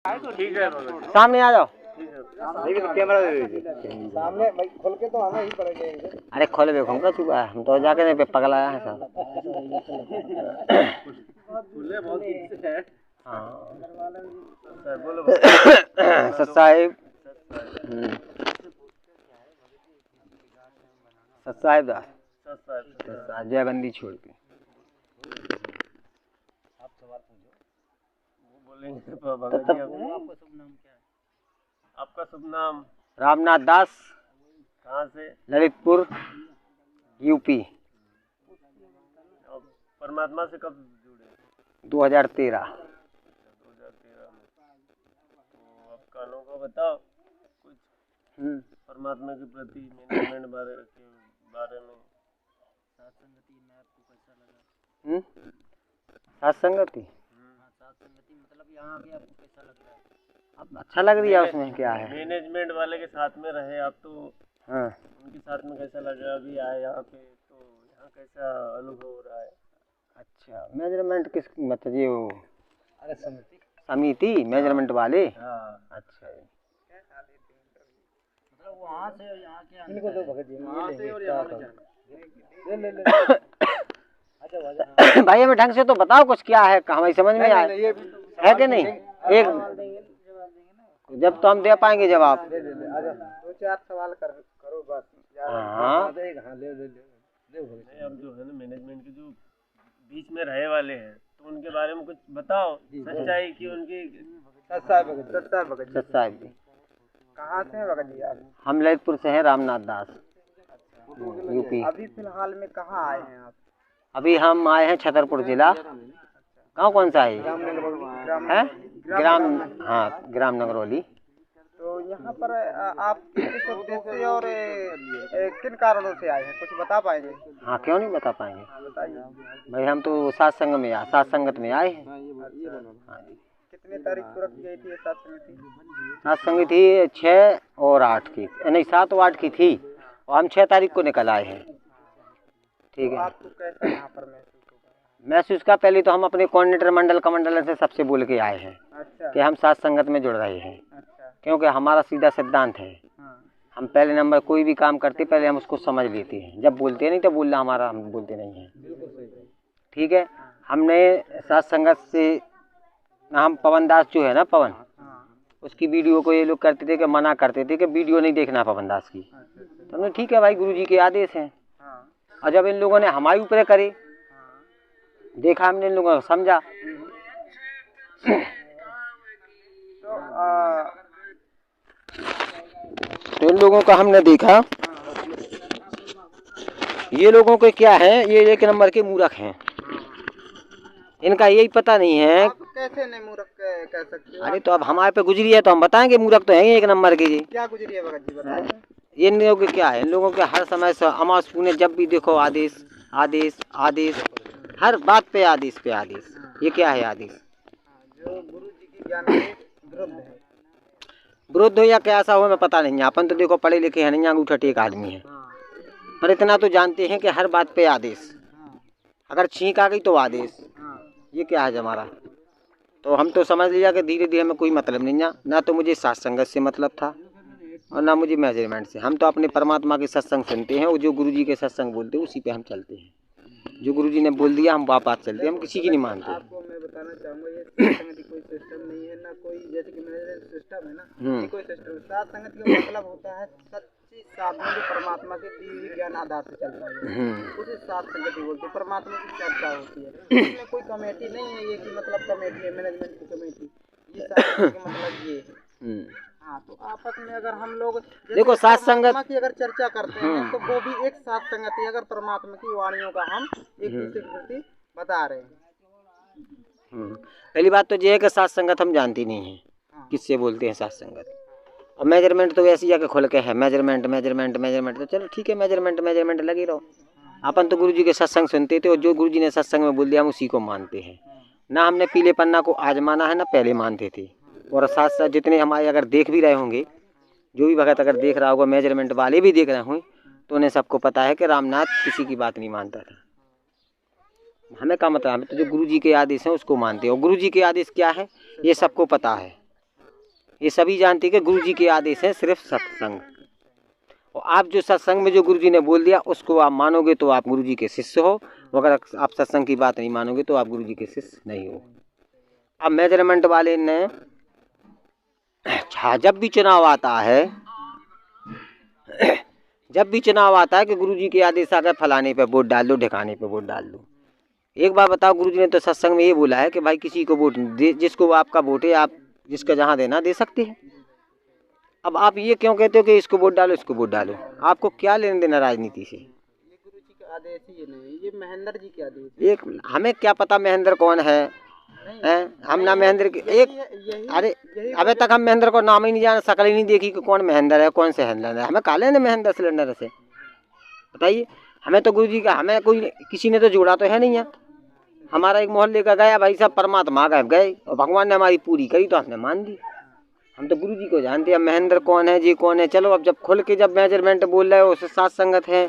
ठीक है सामने आ जाओ। कैमरा दे दीजिए सामने भाई, खोल के तो आना ही पड़ेगा। अरे खोल देखो हमका चुका है, हम तो जाके नहीं पे पगलाया है सब। हाँ सत साहिब, सत साहिब दास, जय बंदी छोड़ के आप सवाल पूछो, वो बोलेंगे भगत जी। आपका शुभ नाम? रामनाथ दास। कहाँ से? ललितपुर यूपी। परमात्मा से कब जुड़े? 2013। 2013 में। तो आपका अनुभव बताओ कुछ परमात्मा के प्रति, मैनेजमेंट बारे में। सत्संगति में आपको कैसा लगा? सत्संगति सत्संगति मतलब यहाँ आके आपको कैसा लग रहा है? अब अच्छा लग रही है, उसमें क्या है। मैनेजमेंट वाले के साथ में रहे आप तो, हाँ उनके साथ में कैसा लगा? अभी आए यहाँ पे तो यहाँ कैसा अनुभव हो रहा है? अच्छा, मेजरमेंट किस मतलब ये वो अरे समिति मेजरमेंट वाले। हाँ अच्छा मतलब वहाँ से और यहाँ के इनको दो भगत जी, वहाँ से और यहाँ ले भाई हमें ढंग से तो बताओ कुछ क्या है, हमें समझ में आए है कि नहीं। एक जब तो हम दे पाएंगे जवाब। 2-4 सवाल करो बस। हाँ अब जो है ना मैनेजमेंट के जो बीच में रहे वाले हैं, तो उनके बारे में कुछ बताओ, सच्चाई की उनकी। सत साहिब जी कहाँ से हैं भगत जी आप? हम ललितपुर से हैं, रामनाथ दास, यूपी। अभी फिलहाल में कहाँ आए हैं आप? अभी हम आए हैं छतरपुर जिला। गाँव कौन सा है? ग्राम, हाँ ग्राम नगरौली। तो यहाँ पर आप किस उद्देश्य से और किन कारणों से आए हैं, कुछ बता पाएंगे? हाँ क्यों नहीं बता पाएंगे। बताइए भाई हम तो सत्संग में सत्संगत में आए हैं। कितने तारीख को रखी गई थी सत्संगति? सत्संग थी 6 और 8 की, नहीं 7 और 8 की थी, और हम 6 तारीख को निकल आए हैं। ठीक तो है। आपको कैसा यहाँ पर महसूस होगा? महसूस का पहले तो हम अपने कोऑर्डिनेटर मंडल कमंडल से सबसे बोल के आए हैं कि हम सत्संगत में जुड़ रहे हैं। क्योंकि हमारा सीधा सिद्धांत है, हम पहले नंबर कोई भी काम करते पहले हम उसको समझ लेते हैं, जब बोलते नहीं तो बोलना हमारा, हम बोलते नहीं हैं। ठीक है। हमने सत्संगत से हम पवन दास जो है ना, पवन, उसकी वीडियो को ये लोग करते थे कि मना करते थे कि वीडियो नहीं देखना पवन दास की। तो हमने ठीक है भाई, गुरु जी के आदेश हैं। और जब इन लोगों ने हमारे ऊपर करे, देखा हमने इन लोगों को समझा। तो इन लोगों का हमने देखा, ये लोगों के क्या है, ये 1 नंबर के मूर्ख हैं। इनका यही पता नहीं है। आप कैसे नहीं मूर्ख कह सकते हो? अरे तो अब हमारे पे गुजरी है तो हम बताएंगे, मूर्ख तो है 1 नंबर के जी। क्या गुजरी है भगत जी बताएं? इन लोगों के क्या है, इन लोगों के हर समय से अमास पुणे जब भी देखो आदेश आदेश आदेश, हर बात पे आदेश पे आदेश। ये क्या है आदेश? जो गुरु जी की ज्ञान के विरुद्ध है। विरुद्ध हो या कैसा हो हमें पता नहीं है। अपन तो देखो पढ़े लिखे हैं नहीं, अंगूठा टेक आदमी है, पर इतना तो जानते हैं कि हर बात पे आदेश। अगर छींक आ गई तो आदेश। ये क्या है हमारा? तो हम तो समझ लिया कि धीरे धीरे हमें कोई मतलब नहीं ना तो मुझे सत्संगत से मतलब था और ना मुझे मेजरमेंट से। हम तो अपने परमात्मा के सत्संग सुनते हैं और जो गुरु जी के सत्संग बोलते हैं उसी पे हम चलते हैं। जो गुरु जी ने बोल दिया हम बात चलते हैं, हम किसी की नहीं मानते। आपको मैं बताना चाहूँगा, ये सत्संगति कोई सिस्टम नहीं है ना, कोई जैसे कि मैनेजमेंट सिस्टम है ना, ये कोई सिस्टम। सत्संगति का मतलब होता है सच्ची साधना जो परमात्मा के दिए हुए ज्ञान आधार से चलता है, उसे सत्संगति बोलते हैं। परमात्मा की चर्चा होती है, इसमें कोई कमेटी नहीं है ये कि मतलब कमेटी है, मैनेजमेंट की कमेटी। ये सत्संगति का मतलब ये है। हाँ, तो आपस में अगर हम लोग देखो सत्संगत की अगर चर्चा करते हैं तो वो भी एक सत्संगति, अगर परमात्मा की वाणियों का हम एक दूसरे के प्रति बता रहे हैं। पहली बात तो ये है कि सत्संगत हम जानती नहीं है किससे बोलते हैं सत्संगत। और मेजरमेंट तो वैसे ही जाके खुल के है, मेजरमेंट मेजरमेंट मेजरमेंट। तो चलो ठीक है, मेजरमेंट मेजरमेंट लगी रहो। अपन तो गुरु जी के सत्संग सुनते थे और जो गुरु जी ने सत्संग में बोल दिया हम उसी को मानते हैं। ना हमने पीले पन्ना को आज माना है ना पहले मानते थे। और साथ साथ जितने हमारे अगर देख भी रहे होंगे, जो भी भगत अगर देख रहा होगा, मेजरमेंट वाले भी देख रहे होंगे, तो उन्हें सबको पता है कि रामनाथ किसी की बात नहीं मानता था। हमें क्या मतलब, हमें तो जो गुरु जी के आदेश हैं उसको मानते हैं। और गुरु जी के आदेश क्या है ये सबको पता है। ये सभी जानते हैं कि गुरु जी के आदेश हैं सिर्फ सत्संग। और आप जो सत्संग में जो गुरु जी ने बोल दिया उसको आप मानोगे तो आप गुरु जी के शिष्य हो, अगर आप सत्संग की बात नहीं मानोगे तो आप गुरु जी के शिष्य नहीं हो। अब मेजरमेंट वाले ने जब भी चुनाव आता है कि गुरु जी के आदेश आ गए फलाने पे वोट डाल दो, ढिकाने पे वोट डाल दो। एक बार बताओ, गुरु जी ने तो सत्संग में ये बोला है कि भाई किसी को वोट जिसको आपका वोट है आप जिसका जहाँ देना दे सकते हैं। अब आप ये क्यों कहते हो कि इसको वोट डालो इसको वोट डालो? आपको क्या लेना देना राजनीति से? ये गुरु जी का आदेश ही नहीं, ये महेंद्र जी के आदेश। एक हमें क्या पता महेंद्र कौन है? हम ना महेंद्र के अरे अबे तक हम महेंद्र को नाम ही नहीं जाना, शक्ल ही नहीं देखी कि कौन महेंद्र है कौन से सिलेंडर है। हमें काले ने महेंद्र सिलेंडर से बताइए। हमें तो गुरु जी का हमें कोई किसी ने तो जोड़ा तो है नहीं है। हमारा एक मोहल्ले का गया भाई साहब परमात्मा गए और भगवान ने हमारी पूरी करी तो हमने मान दी। हम तो गुरु जी को जानते हैं। महेंद्र कौन है जी कौन है, चलो अब जब खुल के जब मेजरमेंट बोल रहे हो उससे साथ संगत है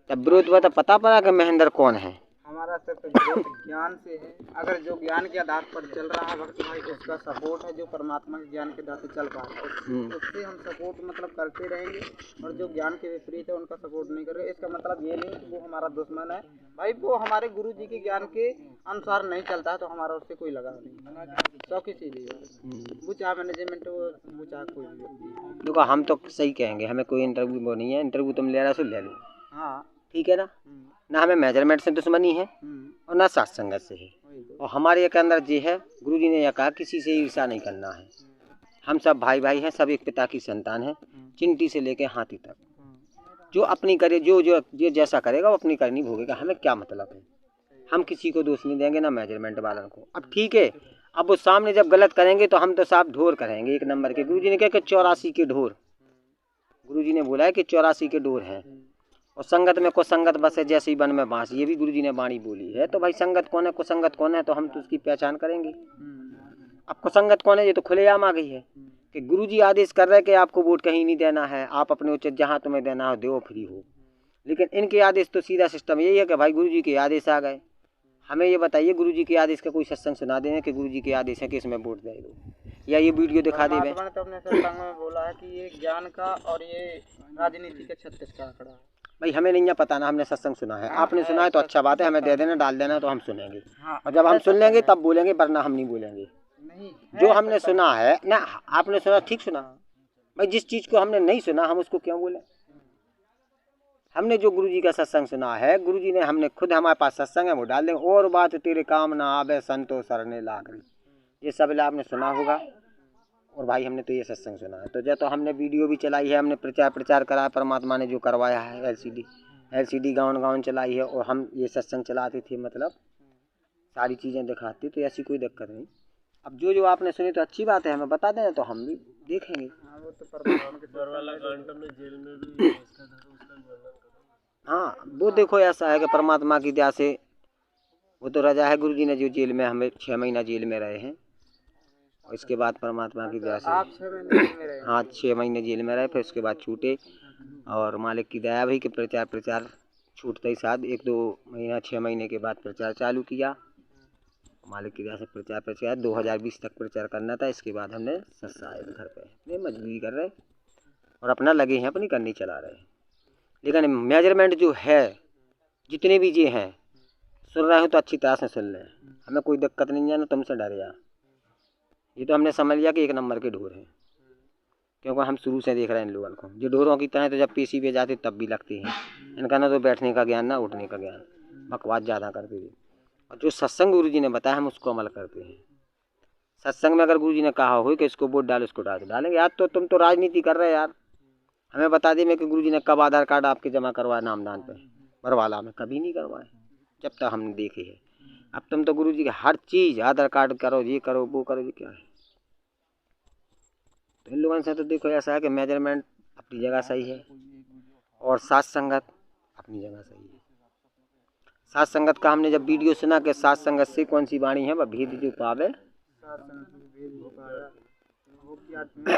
तब विरोध हुआ तो पता पड़ा कि महेंद्र कौन है। हमारा सिर्फ विरोध ज्ञान से है। अगर जो ज्ञान के आधार पर चल रहा है भक्त भाई उसका सपोर्ट है, जो परमात्मा के ज्ञान के आधार से चल पा रहा है उससे हम सपोर्ट मतलब करते रहेंगे। और जो ज्ञान के विपरीत है उनका सपोर्ट नहीं कर रहे। इसका मतलब ये नहीं कि वो हमारा दुश्मन है भाई, वो हमारे गुरु जी के ज्ञान के अनुसार नहीं चलता है तो हमारा उससे कोई लगाव नहीं। शौकी चीज है वो, चाहे मैनेजमेंट हो वो चाहे कोई भी। देखो हम तो सही कहेंगे, हमें कोई इंटरव्यू वो नहीं है। इंटरव्यू तुम ले रहा सो ले लो, हाँ ठीक है ना। ना हमें मेजरमेंट से दुश्मनी है और ना साथ संगत से है। और हमारे के अंदर ये है, गुरु जी ने यह कहा किसी से ईर्ष्या नहीं करना है। हम सब भाई भाई हैं, सब एक पिता की संतान है, चिंटी से लेके हाथी तक। जो अपनी करे जो जैसा करेगा वो अपनी करनी भोगेगा। हमें क्या मतलब है, हम किसी को दोष नहीं देंगे ना मेजरमेंट वालों को। अब ठीक है, अब वो सामने जब गलत करेंगे तो हम तो साफ ढोर करेंगे एक नंबर के। गुरु जी ने कहा कि 84 के ढोर, गुरु जी ने बोला है कि 84 के ढोर हैं। और संगत में कुसंगत बस है जैसे ही वन में बांस, ये भी गुरु जी ने वाणी बोली है। तो भाई संगत कौन है कुसंगत कौन है तो हम तो उसकी पहचान करेंगे। अब कुसंगत कौन है ये तो खुलेआम आ गई है कि गुरु जी आदेश कर रहे हैं कि आपको वोट कहीं नहीं देना है, आप अपने उचित जहाँ तुम्हें देना हो दो फ्री हो। लेकिन इनके आदेश तो सीधा सिस्टम यही है कि भाई गुरु जी के आदेश आ गए। हमें ये बताइए गुरु जी के आदेश का कोई सत्संग सुना दें कि गुरु जी के आदेश है कि इसमें वोट दे दो, या ये वीडियो दिखा दे। मैंने तो अपने सत्संग में बोला है कि ये ज्ञान का और ये राजनीति का 36 का आंकड़ा है। भाई हमें नहीं पता ना, हमने सत्संग सुना है। आपने सुना है तो अच्छा बात है, हमें दे देना डाल देना तो हम सुनेंगे। और जब हम सुन लेंगे तब बोलेंगे, वरना हम नहीं बोलेंगे। जो हमने सुना है ना, आपने सुना ठीक सुना। भाई जिस चीज को हमने नहीं सुना हम उसको क्यों बोले। हमने जो गुरु जी का सत्संग सुना है, गुरु जी ने हमने खुद हमारे पास सत्संग है वो डाल देंगे। और बात तेरे काम ना आवे संतो सरने लागरी, ये सब आपने सुना होगा। और भाई हमने तो ये सत्संग सुना है। तो जो तो हमने वीडियो भी चलाई है, हमने प्रचार करा है, परमात्मा ने जो करवाया है। LCD गाँव चलाई है और हम ये सत्संग चलाते थे, मतलब सारी चीज़ें दिखाते, तो ऐसी कोई दिक्कत नहीं। अब जो आपने सुनी तो अच्छी बात है, हमें बता देना तो हम भी देखेंगे। हाँ वो देखो ऐसा है कि परमात्मा की दया से वो तो रजा है। गुरु जी ने जो जेल में हमें 6 महीना जेल में रहे हैं, और इसके बाद परमात्मा की दया से हाँ 6 महीने जेल में रहे, फिर उसके बाद छूटे। और मालिक की दया भी कि प्रचार छूटते ही साथ 1-2 महीना 6 महीने के बाद प्रचार चालू किया। मालिक की दया से प्रचार 2020 तक प्रचार करना था। इसके बाद हमने सत्साए घर पे नहीं मजबूरी कर रहे और अपना लगे हैं, अपनी करनी चला रहे हैं। लेकिन मेजरमेंट जो है जितने भी ये हैं सुन रहे हो तो अच्छी तरह से सुन लें, हमें कोई दिक्कत नहीं है ना तुमसे डर जा। ये तो हमने समझ लिया कि 1 नंबर के ढोर हैं, क्योंकि हम शुरू से देख रहे हैं इन लोगों को। जो ढोरों की तरह तो जब पेशी पे जाते तब भी लगती हैं। इनका ना तो बैठने का ज्ञान ना उठने का ज्ञान, बकवास ज़्यादा करते थे। और जो सत्संग गुरु जी ने बताया हम उसको अमल करते हैं। सत्संग में अगर गुरु जी ने कहा हो कि इसको वोट डालो इसको डालेंगे। यार तो तुम तो राजनीति कर रहे हैं यार। हमें बता दें कि गुरु जी ने कब आधार कार्ड आपके जमा करवाया नामदान पे बरवाला में? कभी नहीं करवाए जब तक हमने देखे है। अब तुम तो गुरु जी के हर चीज़ आधार कार्ड करो, ये करो वो करो, ये क्या है। तो इन लोगों से तो देखो ऐसा है कि मेजरमेंट अपनी जगह सही है और साथ संगत अपनी जगह सही है। साथ संगत का हमने जब वीडियो सुना कि साथ संगत से कौन सी वाणी है वह भेद जो पावे।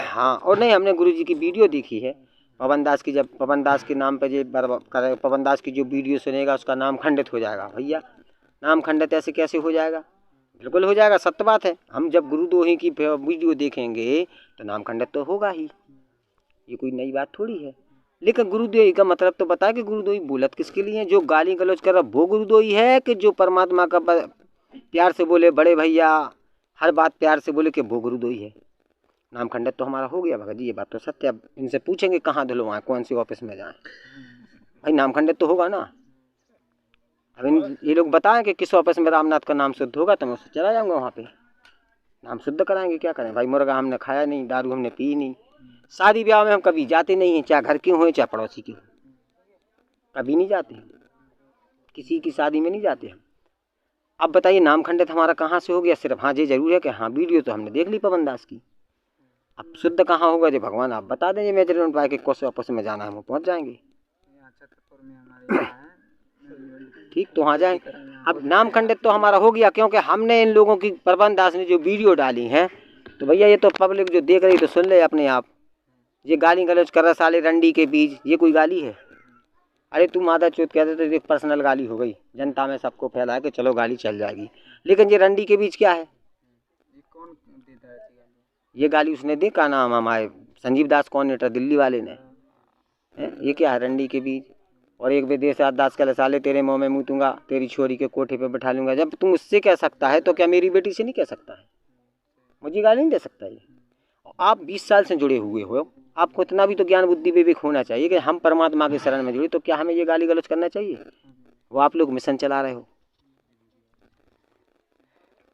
हाँ और नहीं, हमने गुरु जी की वीडियो देखी है पवन दास की। जब पवन दास के नाम पे जो पवन दास की जो वीडियो सुनेगा उसका नाम खंडित हो जाएगा। भैया नाम खंडित ऐसे कैसे हो जाएगा? बिल्कुल हो जाएगा, सत्य बात है। हम जब गुरुद्रोही की वीडियो देखेंगे तो नाम खंडित तो होगा ही, ये कोई नई बात थोड़ी है। लेकिन गुरुद्रोही का मतलब तो बता कि गुरुद्रोही बोलत किसके लिए है? जो गाली गलौज कर रहा वो गुरुद्रोही है, कि जो परमात्मा का प्यार से बोले, बड़े भैया हर बात प्यार से बोले, कि वो गुरुद्रोही है? नाम खंडित तो हमारा हो गया भगत जी, ये बात तो सत्य। अब इनसे पूछेंगे कहाँ धुलवाएं, कौन सी ऑफिस में जाएं, भाई नाम खंडित तो होगा ना। अब ये लोग बताएं कि किस ऑफिस में रामनाथ का नाम शुद्ध होगा, तो मैं उससे चला जाऊंगा वहाँ पे, नाम शुद्ध कराएंगे। क्या करें भाई, मुर्गा हमने खाया नहीं, दारू हमने पी नहीं, शादी ब्याह में हम कभी जाते नहीं हैं, चाहे घर के हों चाहे पड़ोसी के हों, कभी नहीं जाते हैं, किसी की शादी में नहीं जाते हम। अब बताइए नाम खंडित हमारा कहाँ से हो गया? सिर्फ हाँ ये जरूर है कि हाँ वीडियो तो हमने देख ली पवन दास की। अब शुद्ध कहाँ होगा? जो भगवान आप बता देंगे मेजरमेंट पाए कि कौन ऑफिस में जाना है, वो पहुँच जाएंगे। ठीक, तो वहाँ जाएं। अब नाम खंडित तो हमारा हो गया, क्योंकि हमने इन लोगों की, पवन दास ने जो वीडियो डाली हैं, तो भैया ये तो पब्लिक जो देख रही तो सुन ले अपने आप। ये गाली गलौज कर रहा साले रंडी के बीच, ये कोई गाली है? अरे तू मादा चोत कहते तो एक पर्सनल गाली हो गई, जनता में सबको फैलाया कि चलो गाली चल जाएगी। लेकिन ये रंडी के बीच क्या है? ये कौन देता है ये गाली उसने दी, का नाम हमारे संजीव दास कोऑर्डिनेटर दिल्ली वाले ने। ये क्या है रंडी के बीच? और एक विदेश दास का साले तेरे मुँह में मूतूंगा, तेरी छोरी के कोठे पे बैठा लूंगा। जब तुम उससे कह सकता है तो क्या मेरी बेटी से नहीं कह सकता है? मुझे गाली नहीं दे सकता ये। आप 20 साल से जुड़े हुए हो, आपको इतना भी तो ज्ञान बुद्धि विवेक होना चाहिए कि हम परमात्मा के शरण में जुड़े, तो क्या हमें ये गाली गलौज करना चाहिए? वो आप लोग मिशन चला रहे हो।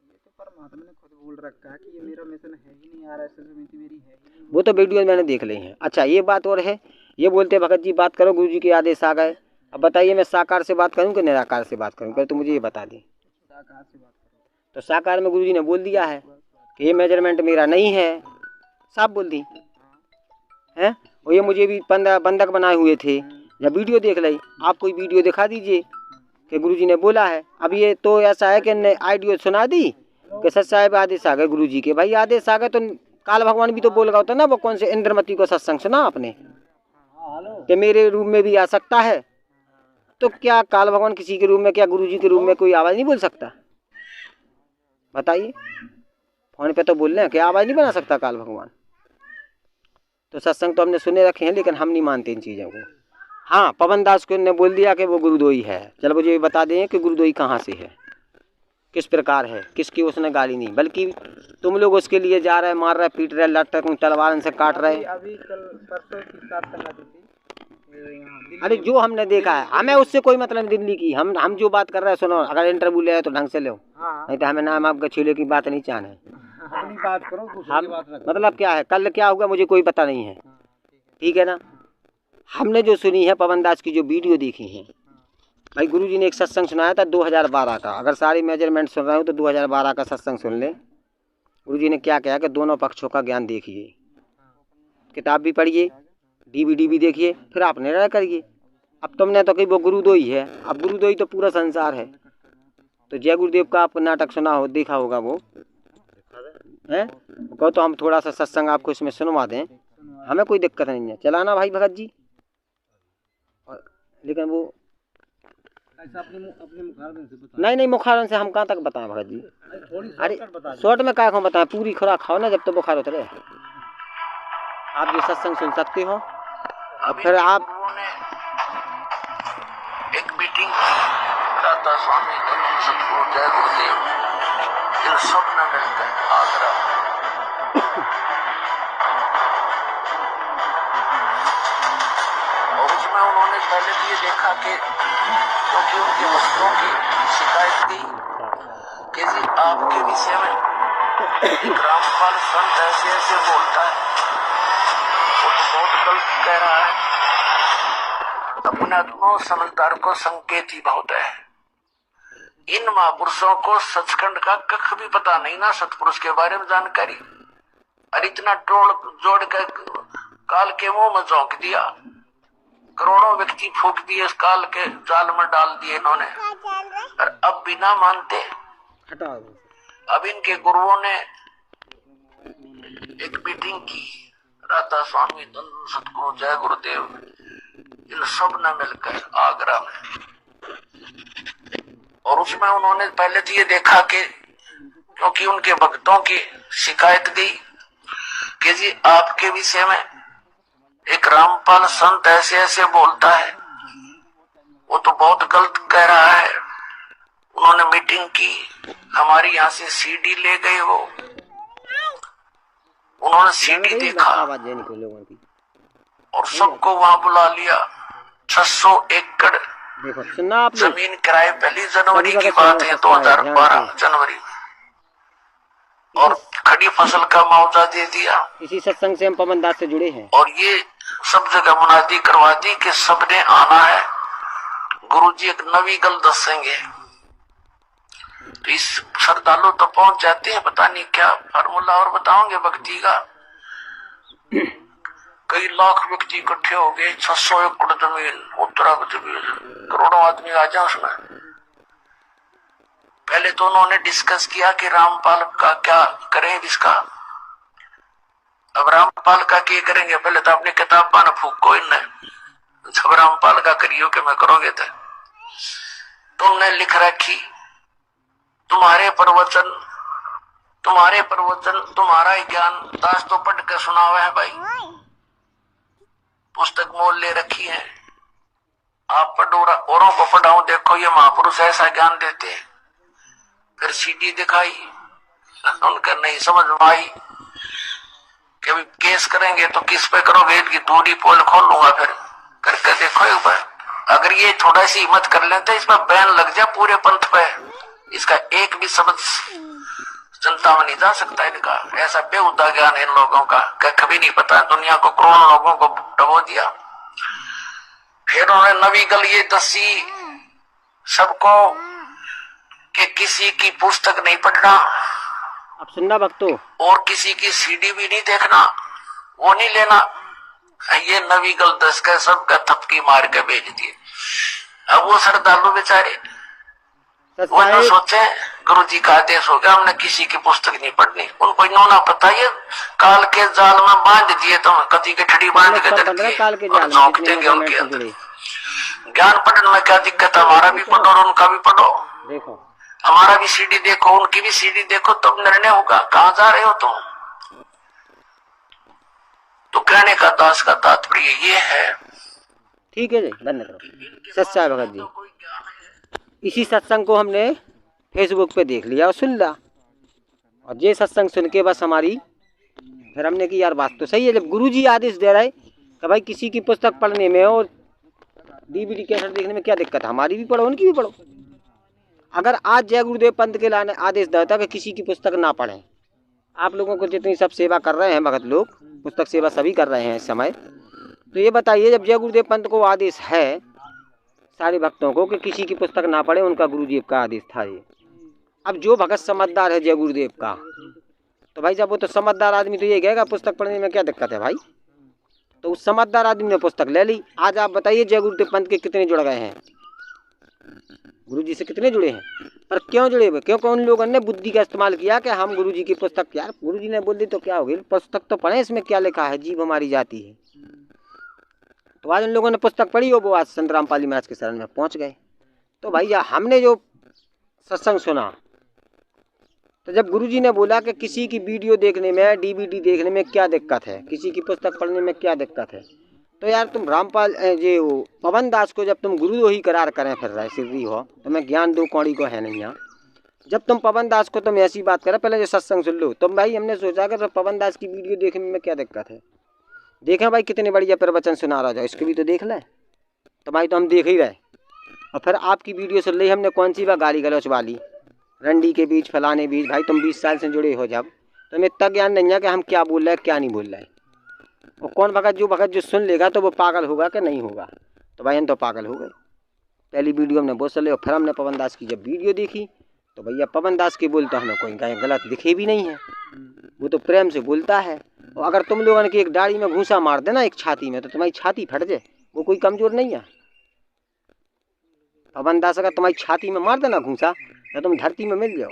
ये तो परमात्मा ने खुद बोल रखा है कि ये मेरा मिशन है ही नहीं, आरएसएस समिति मेरी है ही नहीं। वो तो वीडियो मैंने देख ली है। अच्छा ये बात और है, ये बोलते भगत जी बात करो, गुरु जी के आदेश आ गए। अब बताइए मैं साकार से बात करूं कि निराकार से बात करूं? तो मुझे ये बता दें। साकार से बात करो। तो साकार में गुरु जी ने बोल दिया है कि ये मेजरमेंट मेरा नहीं है, साफ बोल दी है। और ये मुझे भी 15 बंधक बनाए हुए थे, जब वीडियो देख ली। आप कोई वीडियो दिखा दीजिए कि गुरु जी ने बोला है। अब ये तो ऐसा है कि ऑडियो सुना दी कि सच साहिब आदेश आ गए गुरु जी के। भाई आदेश आ गए तो काल भगवान भी तो बोल रहा होता ना, वो कौन से इंद्रमती को सत्संग सुना आपने कि मेरे रूप में भी आ सकता है? तो क्या काल भगवान किसी के रूप में, क्या गुरु जी के रूप में कोई आवाज नहीं बोल सकता? बताइए, फोन पे तो बोल रहे हैं कि आवाज नहीं बना सकता काल भगवान। तो सत्संग तो हमने सुने रखे हैं, लेकिन हम नहीं मानते इन चीजों को। हाँ, पवन दास को ने बोल दिया कि वो गुरुद्रोही है। चलो मुझे ये बता दें कि गुरुद्रोही कहाँ से है, किस प्रकार है, किसकी उसने गाली नहीं, बल्कि तुम लोग उसके लिए जा रहे, मार रहे, पीट रहे, लट तलवार से काट रहे। अभी कल परसों की साथ संगति थी। अरे जो हमने देखा है, हमें उससे कोई मतलब नहीं दिल्ली की। हम जो बात कर रहे हैं सुनो, अगर इंटरव्यू ले तो ढंग से लो, नहीं तो हमें नाम आपका छीले की बात नहीं चाहना है। अपनी बात करो, हम मतलब क्या है, कल क्या होगा मुझे कोई पता नहीं है, ठीक है ना। हमने जो सुनी है पवन दास की जो वीडियो देखी है, भाई गुरुजी ने एक सत्संग सुनाया था 2012 का। अगर सारी मेजरमेंट सुन रहे हो तो 2012 का सत्संग सुन ले। गुरुजी ने क्या कहा कि दोनों पक्षों का ज्ञान देखिए, किताब भी पढ़िए, DVD भी देखिए, फिर आप निर्णय करिए। अब तुमने तो कही वो गुरुद्रोही है, अब गुरुद्रोही तो पूरा संसार है। तो जय गुरुदेव का आप नाटक सुना हो, देखा होगा वो है, कहो तो हम थोड़ा सा सत्संग आपको इसमें सुनवा दें, हमें कोई दिक्कत नहीं है, चलाना भाई भगत जी। लेकिन वो नहीं मुखारन से हम कहाँ तक बताएं भगत जी? अरे शॉर्ट में क्या बताएं, पूरी खुराक खाओ ना जब तक बुखार उतरे। आप जो सत्संग सुन सकते हो, और फिर आप एक मीटिंग दाता स्वामी सतगुरु जय गुरुदेव इन सब ने मिलकर आगरा और उसमें उन्होंने पहले भी ये देखा कि क्योंकि उनके वस्त्रों की शिकायत थी कि जी आपके विषय में रामपाल संत ऐसे ऐसे बोलता है, वो तो बहुत गलत कह रहा है। अपने आत्मा समझदार को संकेत ही बहुत है। इन महापुरुषों को सचखंड का कख भी पता नहीं ना, सतपुरुष के बारे में जानकारी, और इतना टोल जोड़ कर काल के मुंह में झोंक दिया, करोड़ों व्यक्ति फूक दिए, इस काल के जाल में डाल दिए इन्होंने, और अब बिना मानते। अब इनके गुरुओं ने एक मीटिंग की, राधा स्वामी सतगुरु जय गुरुदेव इन सब ने मिलकर आगरा में, और उसमें उन्होंने पहले तो ये देखा कि क्योंकि उनके भक्तों की शिकायत गई कि जी आपके विषय में एक रामपाल संत ऐसे ऐसे बोलता है, वो तो बहुत गलत कह रहा है। उन्होंने मीटिंग की, हमारी यहाँ से सीडी ले गए, वो उन्होंने सीडी देखा और सबको वहां बुला लिया। 600 एकड़ देखो सुना आपने, जमीन किराए, पहली जनवरी की बात है 2012 जनवरी, और खड़ी फसल का मुआवजा दे दिया। इसी सत्संग से हम पवन दास से जुड़े हैं और ये सब जगह मुनादी करवा दी कि सबने आना है, गुरुजी एक नवी गल दसेंगे। तो इस श्रद्धालु तो पहुंच जाते हैं, पता नहीं क्या फार्मूला और बताओगे भक्ति का। कई लाख व्यक्ति इकट्ठे हो गए, 600 एकड़ जमीन, उत्तराखंड में करोड़ों आदमी आ जाए उसमें। पहले तो उन्होंने डिस्कस किया कि रामपाल का क्या करें इसका। अब रामपाल का क्या करेंगे, पहले तो अपनी किताब पाना फूको इन्हें, जब रामपाल का करियो कि मैं करोगे तो तुमने लिख रखी तुम्हारे प्रवचन तुम्हारा ज्ञान दास तो पढ़ के सुनावा है भाई, पुस्तक मोल ले रखी है, आप पढ़ो औरों को पढ़ाऊं, देखो ये महापुरुष ऐसा ज्ञान देते हैं। फिर सीडी दिखाई, उनका नहीं समझ में आई कि अभी केस करेंगे तो किस पे करोगे, इनकी दूरी पोल खोल लूंगा। फिर करके देखो एक बार, अगर ये थोड़ा सी हिम्मत कर लेते इस पर बैन लग जाए पूरे पंथ पे, इसका एक भी शब्द जनता में नहीं जा सकता इनका। ऐसा बेहुदा ज्ञान है इन लोगों का, कभी नहीं पता, दुनिया को करोड़ों लोगों को डबो दिया। फिर उन्होंने नवी गल ये दसी सबको कि किसी की पुस्तक नहीं पढ़ना, अब सुनना भक्तों, और किसी की सीडी भी नहीं देखना, वो नहीं लेना। ये नवी गल दस का सबका थपकी मार के भेज दिए। अब वो श्रद्धालु बेचारे वो न सोचे गुरु जी का आदेश हो गया, हमने किसी की पुस्तक नहीं पढ़नी। उनको इन्होंने पता है काल के जाल में बांध दिए, तो कति के ठड़ी बांध के झोंक देंगे उनके अंदर। ज्ञान पढ़ने में क्या दिक्कत है, हमारा भी पढ़ो और उनका भी पढ़ो। देखो हमारा भी सीडी देखो, उनकी भी सीडी देखो, तब निर्णय होगा कहाँ जा रहे हो तुम। तो कहने का दास का तात्पर्य ये है। ठीक है जी, बंद करो। सच्चा भगत जी, इसी सत्संग को हमने फेसबुक पे देख लिया और सुन लिया, और ये सत्संग सुन के बस हमारी फिर हमने की यार बात तो सही है। जब गुरुजी आदेश दे रहे कि भाई किसी की पुस्तक पढ़ने में और डीवीडी कैसेट देखने में क्या दिक्कत है, हमारी भी पढ़ो उनकी भी पढ़ो। अगर आज जय गुरुदेव पंथ के लाने आदेश देता कि किसी की पुस्तक ना पढ़ें, आप लोगों को जितनी सब सेवा कर रहे हैं भगत लोग, पुस्तक सेवा सभी कर रहे हैं इस समय, तो ये बताइए जब जय गुरुदेव पंथ को आदेश है सारे भक्तों को कि किसी की पुस्तक ना पढ़े, उनका गुरुदेव का आदेश था ये। अब जो भगत समझदार है जय गुरुदेव का, तो भाई जब वो तो समझदार आदमी तो ये कहेगा पुस्तक पढ़ने में क्या दिक्कत है भाई, तो उस समझदार आदमी ने पुस्तक ले ली। आज आप बताइए जय गुरुदेव पंथ के कितने जुड़ गए हैं, गुरुजी से कितने जुड़े हैं, पर क्यों जुड़े हुए, क्योंकि उन लोगों ने बुद्धि का इस्तेमाल किया कि हम गुरुजी की पुस्तक, यार गुरुजी ने बोल दी तो क्या हो गई, पुस्तक तो पढ़े, इसमें क्या लिखा है, जीव हमारी जाती है। तो आज उन लोगों ने पुस्तक पढ़ी हो, वो आज संत रामपाल जी महाराज के शरण में पहुंच गए। तो भैया हमने जो सत्संग सुना, तो जब गुरुजी ने बोला कि किसी की वीडियो देखने में, डीवीडी देखने में क्या दिक्कत है, किसी की पुस्तक पढ़ने में क्या दिक्कत है, तो यार तुम रामपाल ये वो पवन दास को जब तुम गुरुद्रोही करार करें फिर रहे सिद्धि हो, तो मैं ज्ञान दो कौड़ी को है नहीं यहाँ। जब तुम पवन दास को तुम ऐसी बात करें, पहले जो सत्संग सुन लो, तो भाई हमने सोचा कि पवन दास की वीडियो देखने में क्या दिक्कत है, देखें भाई कितने बढ़िया प्रवचन सुना रहा जाओ, इसको भी तो देख लें। तो भाई तो हम देख ही रहे, और फिर आपकी वीडियो सुन ली हमने, कौन सी बात गाली गलौच वाली, रंडी के बीच फलाने बीच। भाई तुम 20 साल से जुड़े हो, जब तुम्हें इतना ज्ञान नहीं है कि हम क्या बोल रहे हैं क्या नहीं बोल रहे हैं। और कौन भगत जो सुन लेगा तो वो पागल होगा कि नहीं होगा, तो भाई हम तो पागल हो गए। पहली वीडियो हमने बहुत सुन ली, और फिर हमने पवन दास की जब वीडियो देखी, तो भैया पवन दास के बोल तो हमें कोई गलत दिखे भी नहीं है, वो तो प्रेम से बोलता है। और अगर तुम लोगों ने एक दाढ़ी में घूसा मार देना एक छाती में, तो तुम्हारी छाती फट जाए, वो कोई कमजोर नहीं है। पवन दास अगर तुम्हारी छाती में मार देना घूसा, या तुम धरती में मिल जाओ,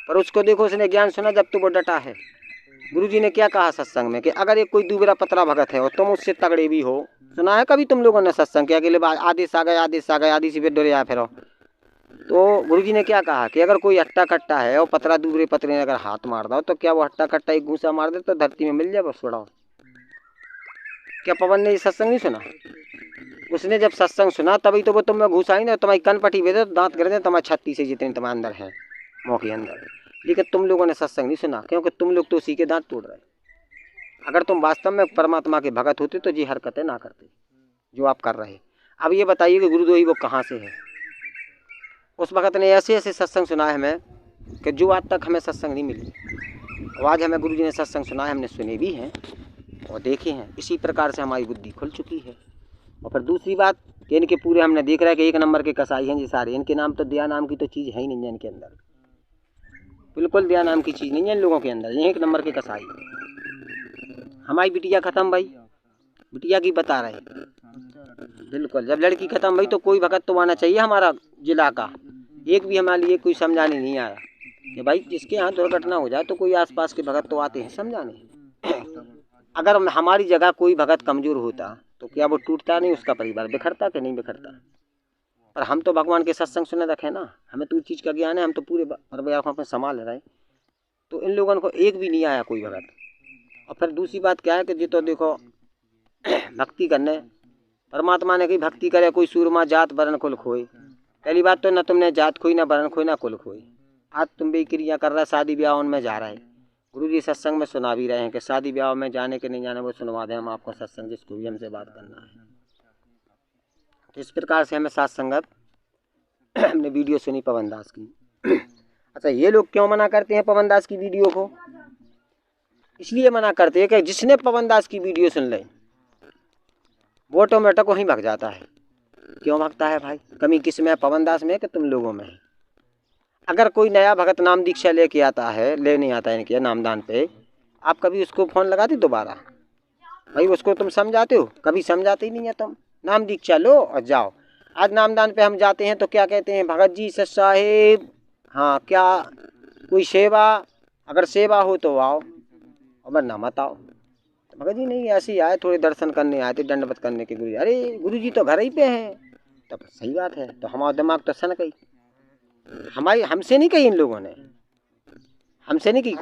पर उसको देखो उसने ज्ञान सुना जब तो वो डटा है। गुरुजी ने क्या कहा सत्संग में कि अगर एक कोई दूबरा पतरा भगत है और तुम उससे तगड़े भी हो, सुना है कभी तुम लोगों ने सत्संग के अगले बार आदेश आ गए, आदेश आ गए, आदेश से फिर डरे आया फिर तो गुरुजी ने क्या कहा कि अगर कोई हट्टा कट्टा है और पतरा दूसरे पतरे ने अगर हाथ मार दो तो क्या वो हट्टा कट्टा एक घूसा मार दे तो धरती में मिल जाए बस छोड़ाओ। क्या पवन ने ये सत्संग नहीं सुना? उसने जब सत्संग सुना तभी तो वो तुम्हें घुसा ही ना, तुम्हारी कन पटी भेजे तो दांत गिर दे तुम्हारी छत्ती से जितने तुम्हारे अंदर है मुँह के अंदर। लेकिन तुम लोगों ने सत्संग नहीं सुना क्योंकि तुम लोग तो उसी के दांत तोड़ रहे। अगर तुम वास्तव में परमात्मा के भगत होते तो ये हरकतें ना करते जो आप कर रहे। अब ये बताइए कि गुरुद्रोही वो कहाँ से है? उस भगत ने ऐसे ऐसे सत्संग सुना है हमें कि जो आज तक हमें सत्संग नहीं मिली। आज हमें गुरुजी ने सत्संग सुना है, हमने सुने भी हैं और देखे हैं। इसी प्रकार से हमारी बुद्धि खुल चुकी है। और फिर दूसरी बात कि इनके पूरे हमने देख रहा है कि एक नंबर के कसाई हैं जी सारे। इनके नाम तो दया नाम की तो चीज़ है ही नहीं है इनके अंदर, बिल्कुल दया नाम की चीज़ नहीं है इन लोगों के अंदर। ये एक नंबर के कसाई। हमारी बिटिया खत्म भाई, बिटिया की बता रहे बिल्कुल। जब लड़की खत्म भाई तो कोई भगत तो आना चाहिए हमारा जिला का। एक भी हमारे लिए कोई समझाने नहीं आया कि भाई जिसके यहाँ दुर्घटना हो जाए तो कोई आसपास के भगत तो आते हैं समझाने। अगर हमारी जगह कोई भगत कमज़ोर होता तो क्या वो टूटता नहीं, उसका परिवार बिखरता कि नहीं बिखरता? पर हम तो भगवान के सत्संग सुने रखे ना, हमें तो चीज़ का ज्ञान है, हम तो पूरे परिवार को अपने संभाल रहे। तो इन लोगों को एक भी नहीं आया कोई भगत। और फिर दूसरी बात क्या है कि जी तो देखो भक्ति करने परमात्मा ने कही भक्ति करे कोई सूरमा जात वरण कुल खोए। पहली बात तो ना तुमने जात खोई, ना वरण खोई, ना कुल खोई। आज तुम भी क्रिया कर रहे, शादी ब्याह में जा रहे। गुरुजी सत्संग में सुना भी रहे हैं कि शादी ब्याह में जाने के नहीं जाने वो सुनवा दें हम आपको सत्संग, जिसको भी हमसे बात करना है। तो इस प्रकार से हमें साथ संगत हमने वीडियो सुनी पवन दास की। अच्छा ये लोग क्यों मना करते हैं पवन दास की वीडियो को? इसलिए मना करते हैं कि जिसने पवन दास की वीडियो सुन ले वो ऑटोमेटिक वहीं भाग जाता है। क्यों भागता है भाई? कमी किस में है? पवन दास में कि तुम लोगों में है? अगर कोई नया भगत नाम दीक्षा लेके आता है, लेने आता है इनके नामदान पे, आप कभी उसको फ़ोन लगाते दोबारा? भाई उसको तुम समझाते हो? कभी समझाते ही नहीं है तुम। नाम दीक्षा लो और जाओ। आज नामदान पे हम जाते हैं तो क्या कहते हैं? भगत जी सच साहेब, हाँ क्या कोई सेवा? अगर सेवा हो तो आओ और वरना मत आओ। भगत जी नहीं ऐसे ही आए, थोड़े दर्शन करने आए थे, दंडवत करने के। गुरु अरे गुरु जी तो घर ही पे हैं। तब सही बात है, तो हमारा दिमाग तो सन गई। हमारी हमसे नहीं कही इन लोगों ने, हमसे नहीं की।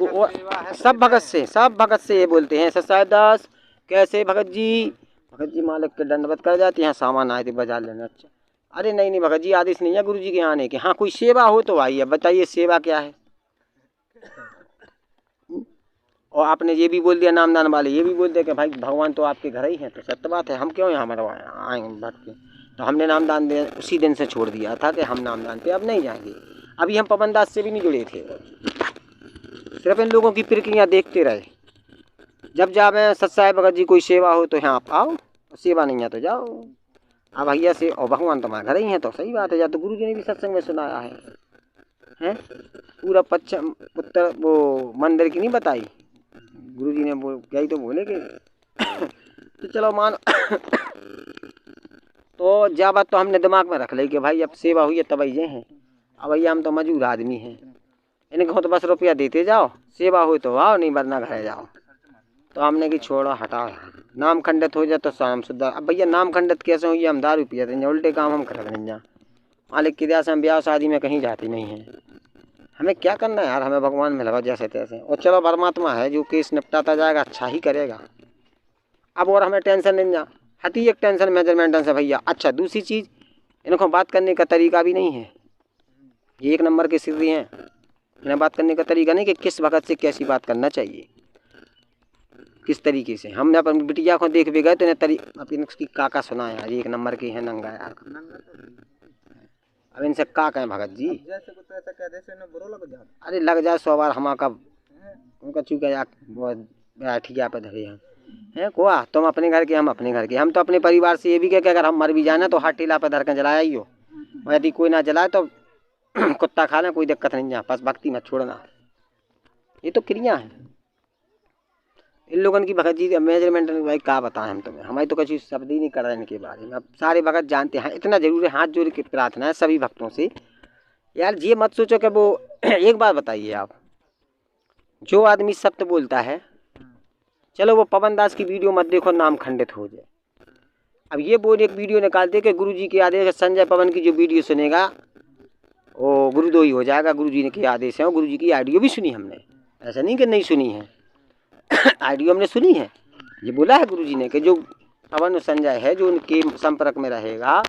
सब भगत से ये बोलते हैं ससाय दास कैसे भगत जी? भगत जी मालिक के दंडवत कर जाते हैं, सामान आए थे बाजार लेने। अच्छा अरे नहीं भगत जी आदेश नहीं है गुरु जी के आने के। हाँ कोई सेवा हो तो आइए। बताइए सेवा क्या है? और आपने ये भी बोल दिया नामदान वाले ये भी बोल दिया कि भाई भगवान तो आपके घर ही हैं। तो सत्य बात है, हम क्यों यहाँ मरवाएं आएंगे भट के? तो हमने नामदान दे उसी दिन से छोड़ दिया था कि हम नामदान पे अब नहीं जाएंगे। अभी हम पवन दास से भी नहीं जुड़े थे, सिर्फ इन लोगों की प्रक्रिया देखते रहे। जब जावे सत्साई भगत जी कोई सेवा हो तो यहाँ आप आओ, सेवा नहीं है तो जाओ। अब भैया से और भगवान तुम्हारे घर ही हैं तो सही बात है। या तो गुरु जी ने भी सत्संग में सुनाया है पूरा पश्चिम उत्तर वो मंदिर की नहीं बताई गुरु जी ने, यही तो बोले कि तो चलो मान तो जा बात तो हमने दिमाग में रख ली कि भाई अब सेवा हुई है तब ये हैं। अब भैया हम तो मजूर आदमी हैं, इनको तो बस रुपया देते जाओ, सेवा हो तो आओ नहीं वरना घर जाओ। तो हमने कि छोड़ो हटाओ, नाम खंडित हो जाए तो शाम शुद्ध। अब भैया नाम खंडित कैसे हुई? हम दारू पिए थे, उल्टे काम हम कर दें। मालिक की दया से हम ब्याह शादी में कहीं जाते नहीं हैं। हमें क्या करना है यार? हमें भगवान में लगा जैसे तैसे। और चलो परमात्मा है जो केस निपटाता जाएगा, अच्छा ही करेगा। अब और हमें टेंशन नहीं जा हती एक टेंशन मेजरमेंट से भैया। अच्छा दूसरी चीज़ इनको बात करने का तरीका भी नहीं है। ये एक नंबर के सिद्धि हैं, इन्हें बात करने का तरीका नहीं कि किस भगत से कैसी बात करना चाहिए, किस तरीके से। हमने अपनी बिटिया को देख भी गए तो इन्हें उसकी काका सुना यार, एक नंबर की है नंगा यार। अब इनसे का कहें भगत जी? जैसे कुछ ऐसा कह दे इन्हें बुरा लग जाता। अरे लग जाए 100 बार हमारा उनका चूका यार बहुत ठिया पे धरे हैं कोआ। तुम अपने घर के हम अपने घर के। हम तो अपने परिवार से ये भी कह के अगर हम मर भी जाना तो हाथ टीला पे धर कर जलाया ही हो, और यदि कोई ना जलाए तो कुत्ता खाना कोई दिक्कत नहीं। यहाँ बस भक्ति मत छोड़ना, ये तो क्रिया है इन लोगों की। भगत जी मेजरमेंट भाई क्या बताएं हम तुम्हें, हमारी तो कुछ शब्द ही नहीं कर रहे इनके बारे में। अब सारे भगत जानते हैं, इतना जरूर है। हाथ जोड़ के प्रार्थना है सभी भक्तों से यार, ये मत सोचो कि वो एक बात बताइए आप, जो आदमी सत्य बोलता है, चलो वो पवन दास की वीडियो मत देखो, नाम खंडित हो जाए। अब ये बोल एक वीडियो निकालते कि गुरु जी के आदेश संजय पवन की जो वीडियो सुनेगा वो गुरुदोही हो जाएगा, गुरु जी ने के आदेश है। और गुरु जी की ऑडियो भी सुनी हमने, ऐसा नहीं कि नहीं सुनी है। ऑडियो हमने सुनी है। ये बोला है गुरु जी ने कि जो पवन संजय है जो उनके संपर्क में रहेगा